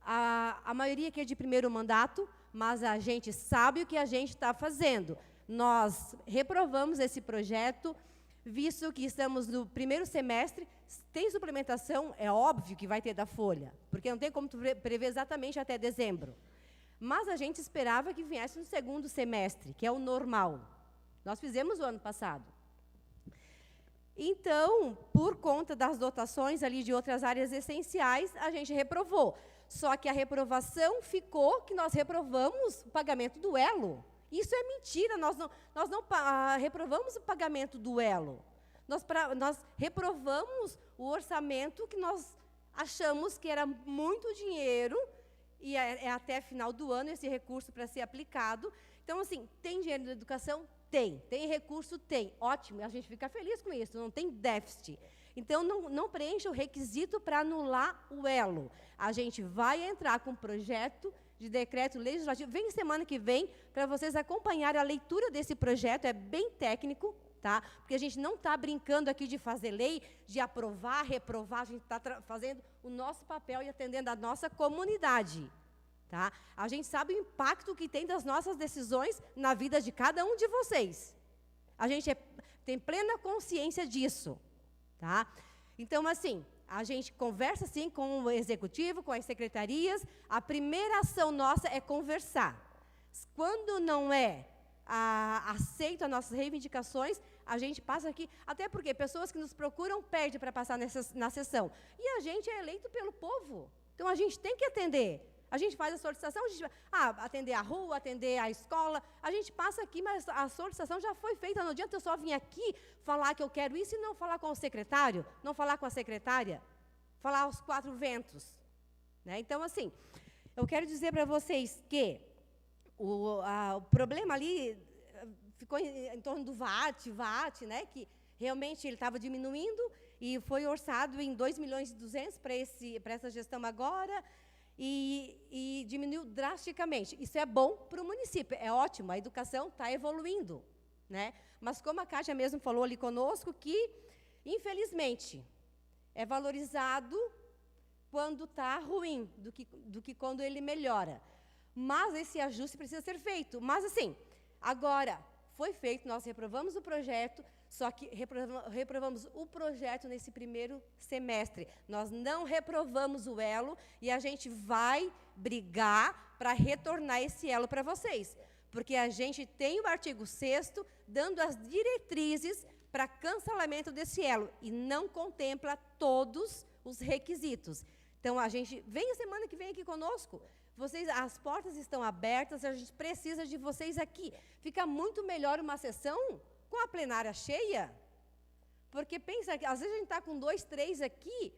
a maioria aqui é de primeiro mandato, mas a gente sabe o que a gente está fazendo. Nós reprovamos esse projeto, visto que estamos no primeiro semestre, tem suplementação, é óbvio que vai ter da folha, porque não tem como tu prever exatamente até dezembro. Mas a gente esperava que viesse no segundo semestre, que é o normal. Nós fizemos o ano passado. Então, por conta das dotações ali de outras áreas essenciais, a gente reprovou. Só que a reprovação ficou que nós reprovamos o pagamento do elo. Isso é mentira, nós não reprovamos o pagamento do elo. Nós reprovamos o orçamento que nós achamos que era muito dinheiro, e é até final do ano esse recurso para ser aplicado. Então, assim, tem dinheiro na educação? Tem. Tem recurso? Tem. Ótimo, a gente fica feliz com isso, não tem déficit. Então, não preencha o requisito para anular o elo. A gente vai entrar com um projeto de decreto legislativo. Vem semana que vem para vocês acompanharem a leitura desse projeto, é bem técnico, tá? Porque a gente não está brincando aqui de fazer lei, de aprovar, reprovar, a gente está fazendo o nosso papel e atendendo a nossa comunidade. Tá? A gente sabe o impacto que tem das nossas decisões na vida de cada um de vocês. A gente tem plena consciência disso. Tá? Então, assim, a gente conversa, sim, com o executivo, com as secretarias. A primeira ação nossa é conversar. Quando não é aceito as nossas reivindicações, a gente passa aqui, até porque pessoas que nos procuram pedem para passar na sessão. E a gente é eleito pelo povo. Então, a gente tem que atender. A gente faz a solicitação, atender a rua, atender a escola, a gente passa aqui, mas a solicitação já foi feita. Não adianta eu só vir aqui falar que eu quero isso e não falar com o secretário, não falar com a secretária, falar aos quatro ventos. Né? Então, assim, eu quero dizer para vocês que o problema ali ficou em torno do VAT, né, que realmente ele estava diminuindo e foi orçado em 2.200.000 para essa gestão agora, e diminuiu drasticamente. Isso é bom para o município, é ótimo, a educação está evoluindo. Né? Mas como a Kátia mesmo falou ali conosco, que, infelizmente, é valorizado quando está ruim, do que quando ele melhora. Mas esse ajuste precisa ser feito. Mas, assim, agora foi feito, nós reprovamos o projeto, só que reprovamos o projeto nesse primeiro semestre. Nós não reprovamos o elo e a gente vai brigar para retornar esse elo para vocês. Porque a gente tem o artigo 6º dando as diretrizes para cancelamento desse elo e não contempla todos os requisitos. Então, a gente vem a semana que vem aqui conosco. Vocês, as portas estão abertas, a gente precisa de vocês aqui. Fica muito melhor uma sessão com a plenária cheia, porque pensa que às vezes a gente está com 2, 3 aqui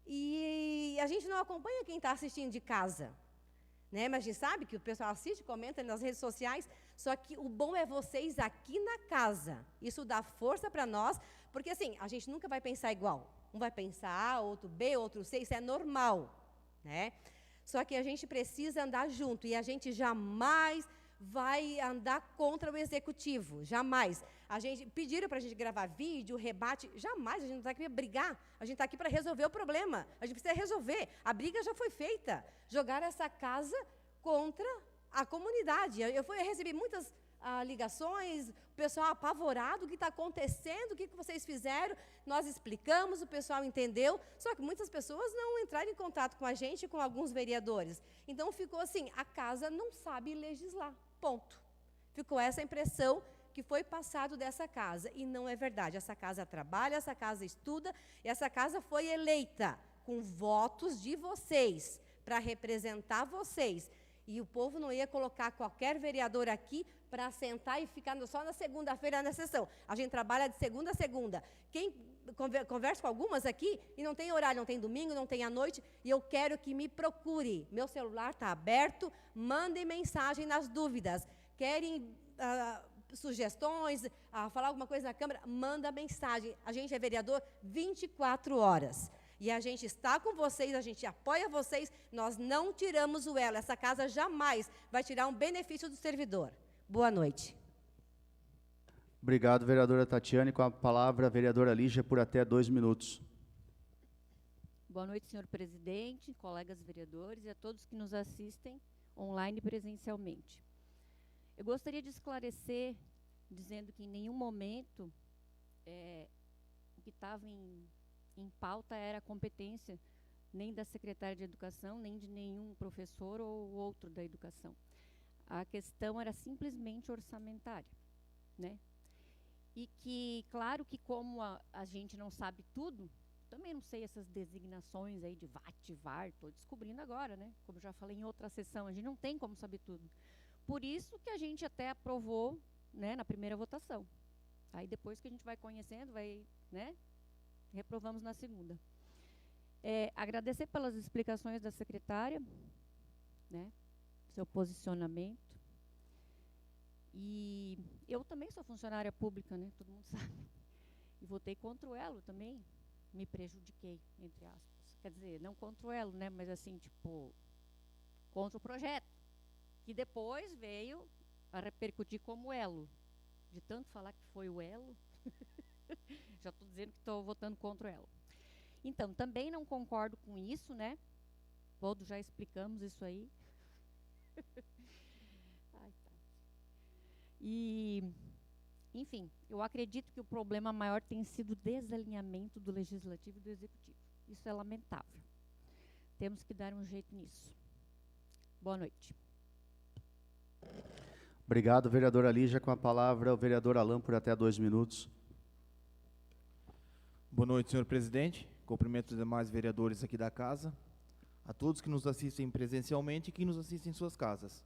e a gente não acompanha quem está assistindo de casa. Né? Mas a gente sabe que o pessoal assiste, comenta nas redes sociais, só que o bom é vocês aqui na casa. Isso dá força para nós, porque assim, a gente nunca vai pensar igual. Um vai pensar A, outro B, outro C, isso é normal. Né? Só que a gente precisa andar junto, e a gente jamais vai andar contra o executivo, jamais. Pediram para a gente gravar vídeo, rebate, jamais, a gente não está aqui para brigar, a gente está aqui para resolver o problema, a gente precisa resolver, a briga já foi feita, jogar essa casa contra a comunidade. Eu recebi muitas ligações, o pessoal apavorado, o que está acontecendo, o que vocês fizeram, nós explicamos, o pessoal entendeu, só que muitas pessoas não entraram em contato com a gente, com alguns vereadores. Então, ficou assim, a casa não sabe legislar, ponto. Ficou essa impressão que foi passado dessa casa, e não é verdade. Essa casa trabalha, essa casa estuda, e essa casa foi eleita com votos de vocês, para representar vocês. E o povo não ia colocar qualquer vereador aqui para sentar e ficar só na segunda-feira na sessão. A gente trabalha de segunda a segunda. Quem conversa com algumas aqui e não tem horário, não tem domingo, não tem à noite, e eu quero que me procure. Meu celular está aberto, mandem mensagem nas dúvidas. Querem sugestões, falar alguma coisa na Câmara, manda mensagem. A gente é vereador 24 horas. E a gente está com vocês, a gente apoia vocês, nós não tiramos o elo. Essa casa jamais vai tirar um benefício do servidor. Boa noite. Obrigado, vereadora Tatiane. Com a palavra, a vereadora Lígia, por até 2 minutos. Boa noite, senhor presidente, colegas vereadores e a todos que nos assistem online e presencialmente. Eu gostaria de esclarecer, dizendo que em nenhum momento o que estava em pauta era a competência nem da secretária de Educação, nem de nenhum professor ou outro da educação. A questão era simplesmente orçamentária, né? E que, claro que como a gente não sabe tudo, também não sei essas designações aí de VAT, VAR, estou descobrindo agora, né? Como já falei em outra sessão, a gente não tem como saber tudo. Por isso que a gente até aprovou, né, na primeira votação. Aí depois que a gente vai conhecendo, né, reprovamos na segunda. Agradecer pelas explicações da secretária, né, seu posicionamento. E eu também sou funcionária pública, né, todo mundo sabe. E votei contra o Elo também. Me prejudiquei, entre aspas. Quer dizer, não contra o Elo, né, mas assim, tipo, contra o projeto, que depois veio a repercutir como Elo. De tanto falar que foi o Elo, já estou dizendo que estou votando contra o Elo. Então, também não concordo com isso, né, todos já explicamos isso aí. Ai, tá. E... enfim, eu acredito que o problema maior tem sido o desalinhamento do Legislativo e do Executivo. Isso é lamentável. Temos que dar um jeito nisso. Boa noite. Obrigado, vereadora Lígia. Com a palavra, o vereador Alan, por até 2 minutos. Boa noite, senhor presidente. Cumprimento os demais vereadores aqui da casa, a todos que nos assistem presencialmente e que nos assistem em suas casas.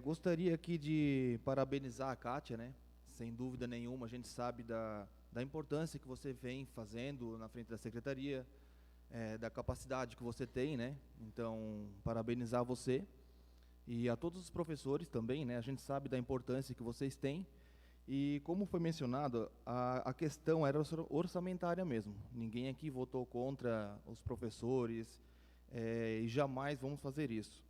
Gostaria aqui de parabenizar a Kátia, né? Sem dúvida nenhuma, a gente sabe da importância que você vem fazendo na frente da secretaria, da capacidade que você tem, né? Então, parabenizar você e a todos os professores também, né? A gente sabe da importância que vocês têm e, como foi mencionado, a questão era orçamentária mesmo. Ninguém aqui votou contra os professores e jamais vamos fazer isso.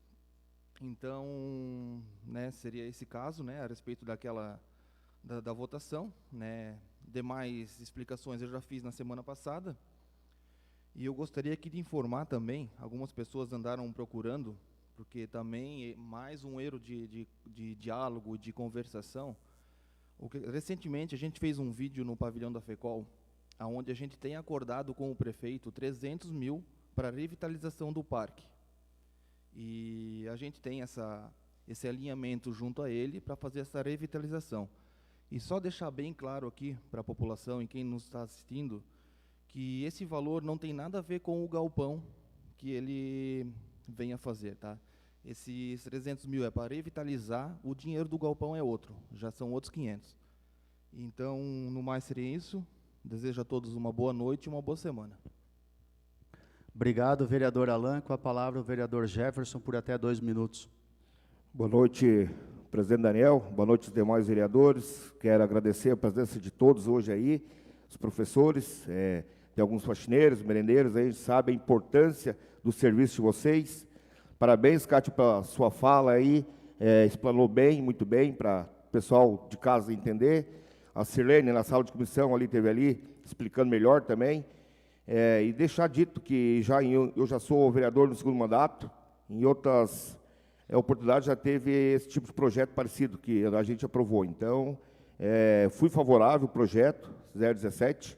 Então, né, seria esse caso, né, a respeito da votação, né. Demais explicações eu já fiz na semana passada. E eu gostaria aqui de informar também, algumas pessoas andaram procurando, porque também mais um erro de diálogo, de conversação. Recentemente a gente fez um vídeo no pavilhão da FECOL, onde a gente tem acordado com o prefeito 300 mil para a revitalização do parque. E a gente tem esse alinhamento junto a ele para fazer essa revitalização. E só deixar bem claro aqui para a população e quem nos está assistindo, que esse valor não tem nada a ver com o galpão que ele vem a fazer, tá? Esses 300 mil é para revitalizar, o dinheiro do galpão é outro, já são outros 500. Então, no mais seria isso. Desejo a todos uma boa noite e uma boa semana. Obrigado, vereador Alan. Com a palavra, o vereador Jefferson, por até 2 minutos. Boa noite, presidente Daniel. Boa noite aos demais vereadores. Quero agradecer a presença de todos hoje aí, os professores, de alguns faxineiros, merendeiros, a gente sabe a importância do serviço de vocês. Parabéns, Cátia, pela sua fala aí, explanou bem, muito bem, para o pessoal de casa entender. A Sirlene, na sala de comissão, ali teve ali, explicando melhor também. E deixar dito que eu já sou vereador no 2º mandato, em outras oportunidades já teve esse tipo de projeto parecido que a gente aprovou. Então, fui favorável ao projeto 017.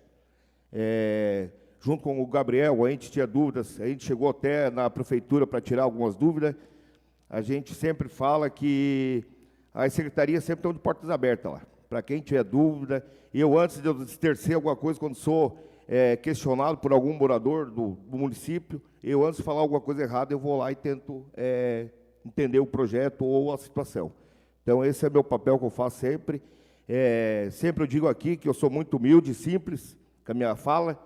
Junto com o Gabriel, a gente tinha dúvidas, a gente chegou até na prefeitura para tirar algumas dúvidas. A gente sempre fala que as secretarias sempre estão de portas abertas lá, para quem tiver dúvida. Eu, antes de eu exercer alguma coisa, quando sou questionado por algum morador do município, eu, antes de falar alguma coisa errada, eu vou lá e tento entender o projeto ou a situação. Então, esse é meu papel que eu faço sempre. Sempre eu digo aqui que eu sou muito humilde e simples com a minha fala.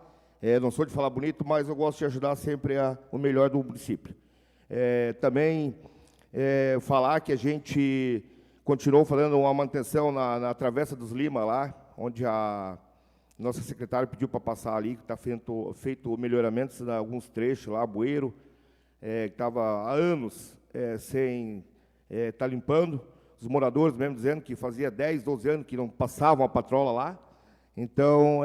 Não sou de falar bonito, mas eu gosto de ajudar sempre o melhor do município. Também falar que a gente continuou fazendo uma manutenção na Travessa dos Lima, lá, onde a nossa secretária pediu para passar ali, que está feito melhoramentos em alguns trechos lá, bueiro, que estava há anos sem estar limpando. Os moradores mesmo dizendo que fazia 10, 12 anos que não passavam a patrola lá. Então,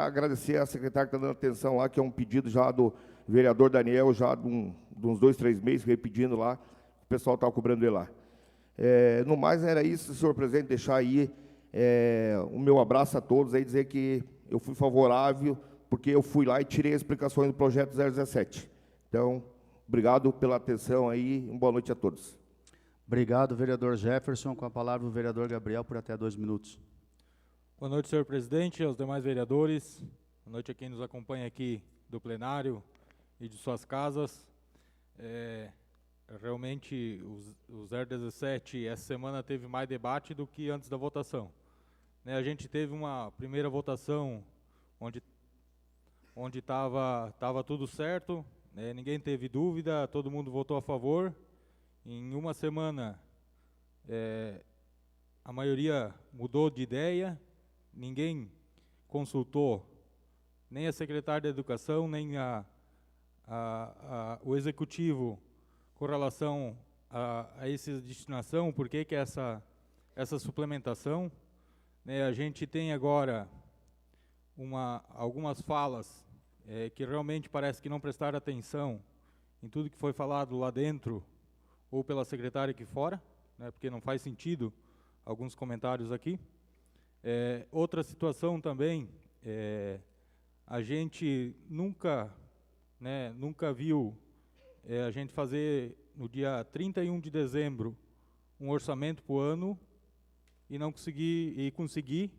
agradecer a secretária que está dando atenção lá, que é um pedido já do vereador Daniel, já de uns 2, 3 meses, veio pedindo lá, o pessoal estava cobrando ele lá. No mais, era isso, senhor presidente, deixar aí o meu abraço a todos, aí dizer que eu fui favorável, porque eu fui lá e tirei as explicações do projeto 017. Então, obrigado pela atenção aí, boa noite a todos. Obrigado, vereador Jefferson. Com a palavra o vereador Gabriel, por até 2 minutos. Boa noite, senhor presidente, aos demais vereadores. Boa noite a quem nos acompanha aqui do plenário e de suas casas. Realmente, o 017, essa semana teve mais debate do que antes da votação. A gente teve uma primeira votação onde estava tudo certo, ninguém teve dúvida, todo mundo votou a favor. Em uma semana, a maioria mudou de ideia, ninguém consultou nem a secretária da Educação, nem o Executivo com relação a essa destinação, por que essa suplementação. A gente tem agora algumas falas que realmente parece que não prestaram atenção em tudo que foi falado lá dentro ou pela secretária aqui fora, porque não faz sentido alguns comentários aqui. Outra situação também, a gente nunca viu a gente fazer no dia 31 de dezembro um orçamento para o ano e não conseguir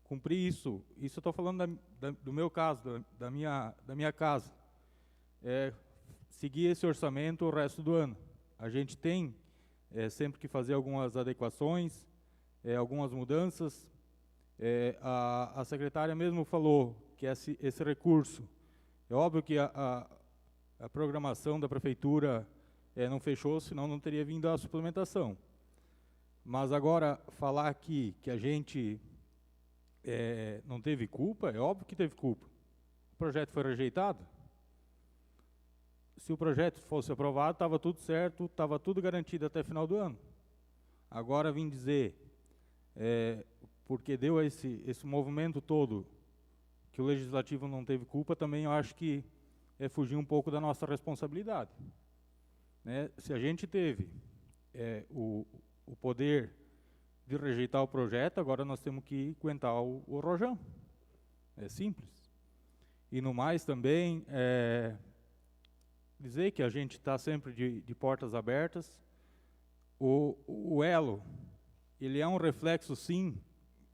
cumprir isso. Isso eu estou falando do meu caso, da minha casa. Seguir esse orçamento o resto do ano. A gente tem sempre que fazer algumas adequações, algumas mudanças. A secretária mesmo falou que esse recurso, é óbvio que a programação da prefeitura não fechou, senão não teria vindo a suplementação. Mas agora, falar aqui que a gente não teve culpa, é óbvio que teve culpa. O projeto foi rejeitado. Se o projeto fosse aprovado, estava tudo certo, estava tudo garantido até final do ano. Agora vim dizer, porque deu esse movimento todo, que o Legislativo não teve culpa, também eu acho que fugir um pouco da nossa responsabilidade. Se a gente teve o poder de rejeitar o projeto, agora nós temos que aguentar o rojão. É simples. E no mais também, dizer que a gente está sempre de portas abertas. O Elo, ele é um reflexo, sim,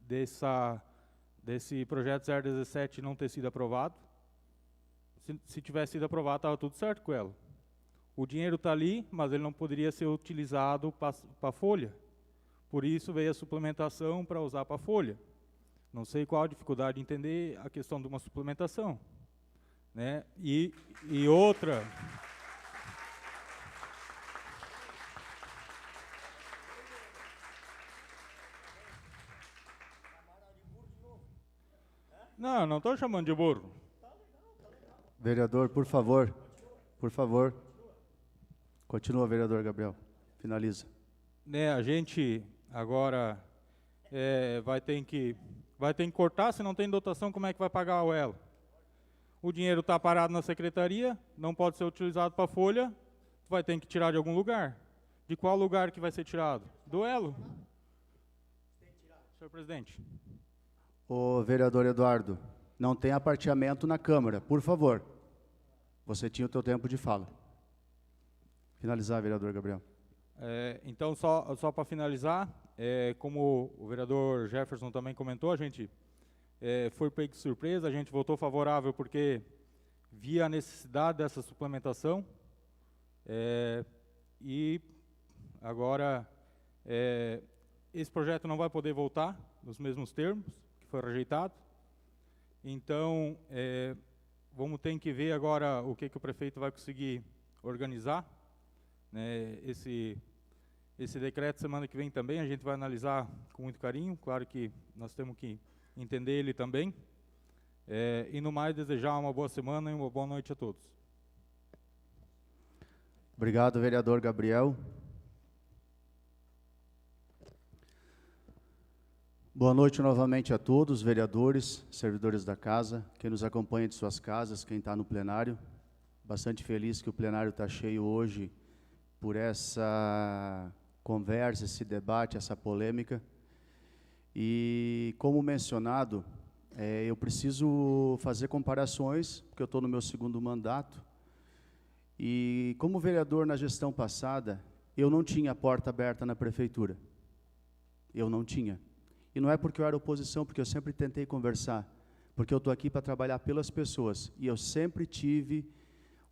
desse projeto 017 não ter sido aprovado. Se tivesse sido aprovado, estava tudo certo com o Elo. O dinheiro está ali, mas ele não poderia ser utilizado para a folha. Por isso veio a suplementação para usar para a folha. Não sei qual a dificuldade de entender a questão de uma suplementação. E outra... Não estou chamando de burro. Vereador, por favor. Por favor. Continua, vereador Gabriel. Finaliza. A gente agora vai ter que cortar, se não tem dotação, como é que vai pagar o Elo? O dinheiro está parado na secretaria, não pode ser utilizado para a folha, vai ter que tirar de algum lugar. De qual lugar que vai ser tirado? Do Elo. Senhor presidente. Ô, vereador Eduardo, não tem aparteamento na Câmara, por favor. Você tinha o teu tempo de fala. Finalizar, vereador Gabriel. Então, só para finalizar, como o vereador Jefferson também comentou, a gente foi pego de surpresa, a gente votou favorável porque via a necessidade dessa suplementação. E agora, esse projeto não vai poder voltar nos mesmos termos, que foi rejeitado. Então, vamos ter que ver agora o que o prefeito vai conseguir organizar. Esse decreto, semana que vem também, a gente vai analisar com muito carinho. Claro que nós temos que entender ele também. E no mais, desejar uma boa semana e uma boa noite a todos. Obrigado, vereador Gabriel. Boa noite novamente a todos, vereadores, servidores da casa, quem nos acompanha de suas casas, quem está no plenário. Bastante feliz que o plenário está cheio hoje por essa conversa, esse debate, essa polêmica. E, como mencionado, eu preciso fazer comparações, porque eu estou no meu segundo mandato. E, como vereador na gestão passada, eu não tinha a porta aberta na prefeitura. Eu não tinha. E não é porque eu era oposição, porque eu sempre tentei conversar, porque eu estou aqui para trabalhar pelas pessoas, e eu sempre tive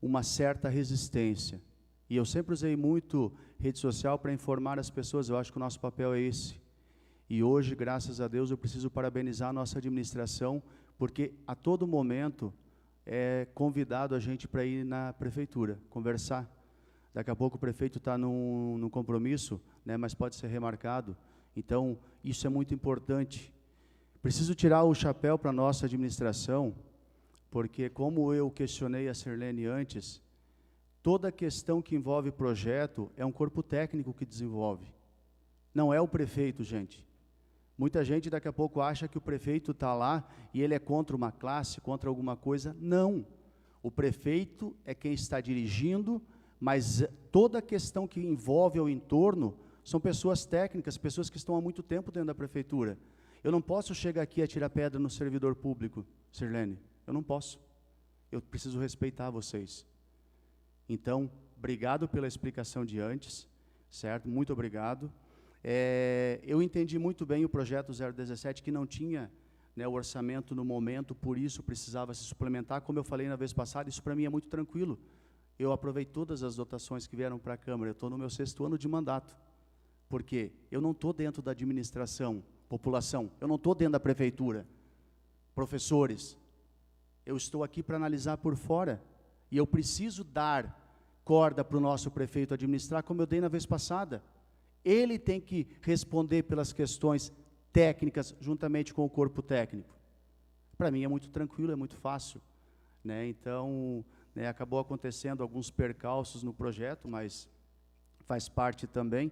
uma certa resistência. E eu sempre usei muito rede social para informar as pessoas, eu acho que o nosso papel é esse. E hoje, graças a Deus, eu preciso parabenizar a nossa administração, porque a todo momento é convidado a gente para ir na prefeitura, conversar. Daqui a pouco o prefeito está num compromisso, né, mas pode ser remarcado. Então, isso é muito importante. Preciso tirar o chapéu para a nossa administração, porque, como eu questionei a Sirlene antes, toda questão que envolve projeto é um corpo técnico que desenvolve. Não é o prefeito, gente. Muita gente daqui a pouco acha que o prefeito está lá e ele é contra uma classe, contra alguma coisa. Não. O prefeito é quem está dirigindo, mas toda questão que envolve o entorno são pessoas técnicas, pessoas que estão há muito tempo dentro da prefeitura. Eu não posso chegar aqui a tirar pedra no servidor público, Sirlene. Eu não posso. Eu preciso respeitar vocês. Então, obrigado pela explicação de antes, certo? Muito obrigado. Eu entendi muito bem o projeto 017, que não tinha, né, o orçamento no momento, por isso precisava se suplementar. Como eu falei na vez passada, isso para mim é muito tranquilo. Eu aprovei todas as dotações que vieram para a Câmara. Eu estou no meu 6º ano de mandato. Porque eu não estou dentro da administração, população, eu não estou dentro da prefeitura, professores. Eu estou aqui para analisar por fora, e eu preciso dar corda para o nosso prefeito administrar, como eu dei na vez passada. Ele tem que responder pelas questões técnicas, juntamente com o corpo técnico. Para mim é muito tranquilo, é muito fácil, né? Então, né, acabou acontecendo alguns percalços no projeto, mas faz parte também.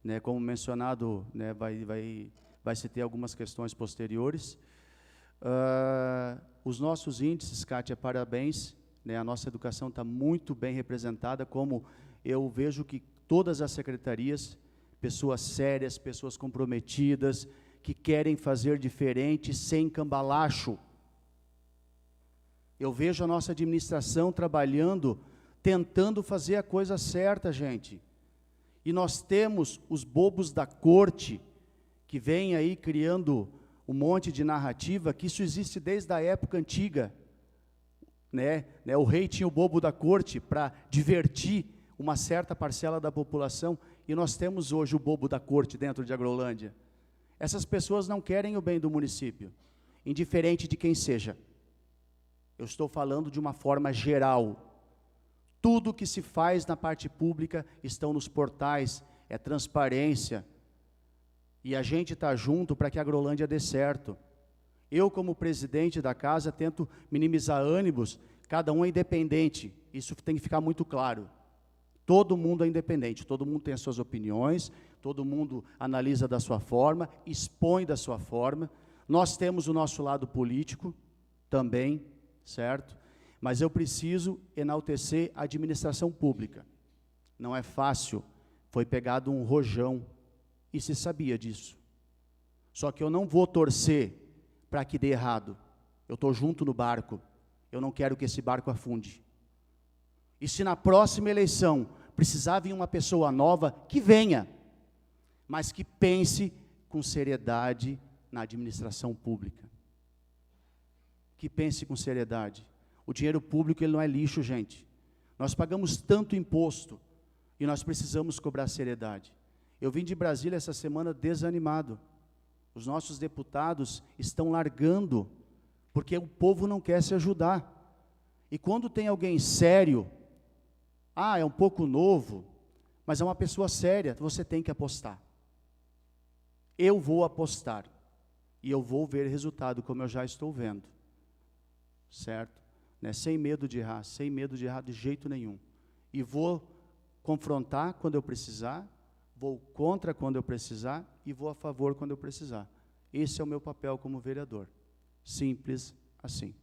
Né, como mencionado, né, vai se ter algumas questões posteriores. Os nossos índices, Kátia, parabéns, né, a nossa educação está muito bem representada, como eu vejo que todas as secretarias, pessoas sérias, pessoas comprometidas, que querem fazer diferente, sem cambalacho. Eu vejo a nossa administração trabalhando, tentando fazer a coisa certa, gente. E nós temos os bobos da corte, que vêm aí criando um monte de narrativa, que isso existe desde a época antiga. Né? O rei tinha o bobo da corte para divertir uma certa parcela da população, e nós temos hoje o bobo da corte dentro de Agrolândia. Essas pessoas não querem o bem do município, indiferente de quem seja. Eu estou falando de uma forma geral. Tudo que se faz na parte pública estão nos portais, é transparência. E a gente está junto para que a Agrolândia dê certo. Eu, como presidente da casa, tento minimizar ânimos, cada um é independente. Isso tem que ficar muito claro. Todo mundo é independente, todo mundo tem as suas opiniões, todo mundo analisa da sua forma, expõe da sua forma. Nós temos o nosso lado político também, certo? Mas eu preciso enaltecer a administração pública. Não é fácil, foi pegado um rojão, e se sabia disso. Só que eu não vou torcer para que dê errado. Eu estou junto no barco, eu não quero que esse barco afunde. E se na próxima eleição precisar vir uma pessoa nova, que venha, mas que pense com seriedade na administração pública. Que pense com seriedade. O dinheiro público, ele não é lixo, gente. Nós pagamos tanto imposto e nós precisamos cobrar seriedade. Eu vim de Brasília essa semana desanimado. Os nossos deputados estão largando, porque o povo não quer se ajudar. E quando tem alguém sério, é um pouco novo, mas é uma pessoa séria, você tem que apostar. Eu vou apostar, e eu vou ver resultado, como eu já estou vendo. Certo? Né, sem medo de errar de jeito nenhum. E vou confrontar quando eu precisar, vou contra quando eu precisar e vou a favor quando eu precisar. Esse é o meu papel como vereador. Simples assim.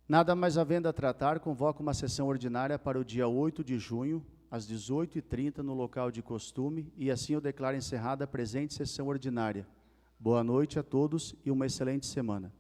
Nada mais havendo a tratar, convoco uma sessão ordinária para o dia 8 de junho, às 18h30, no local de costume, e assim eu declaro encerrada a presente sessão ordinária. Boa noite a todos e uma excelente semana.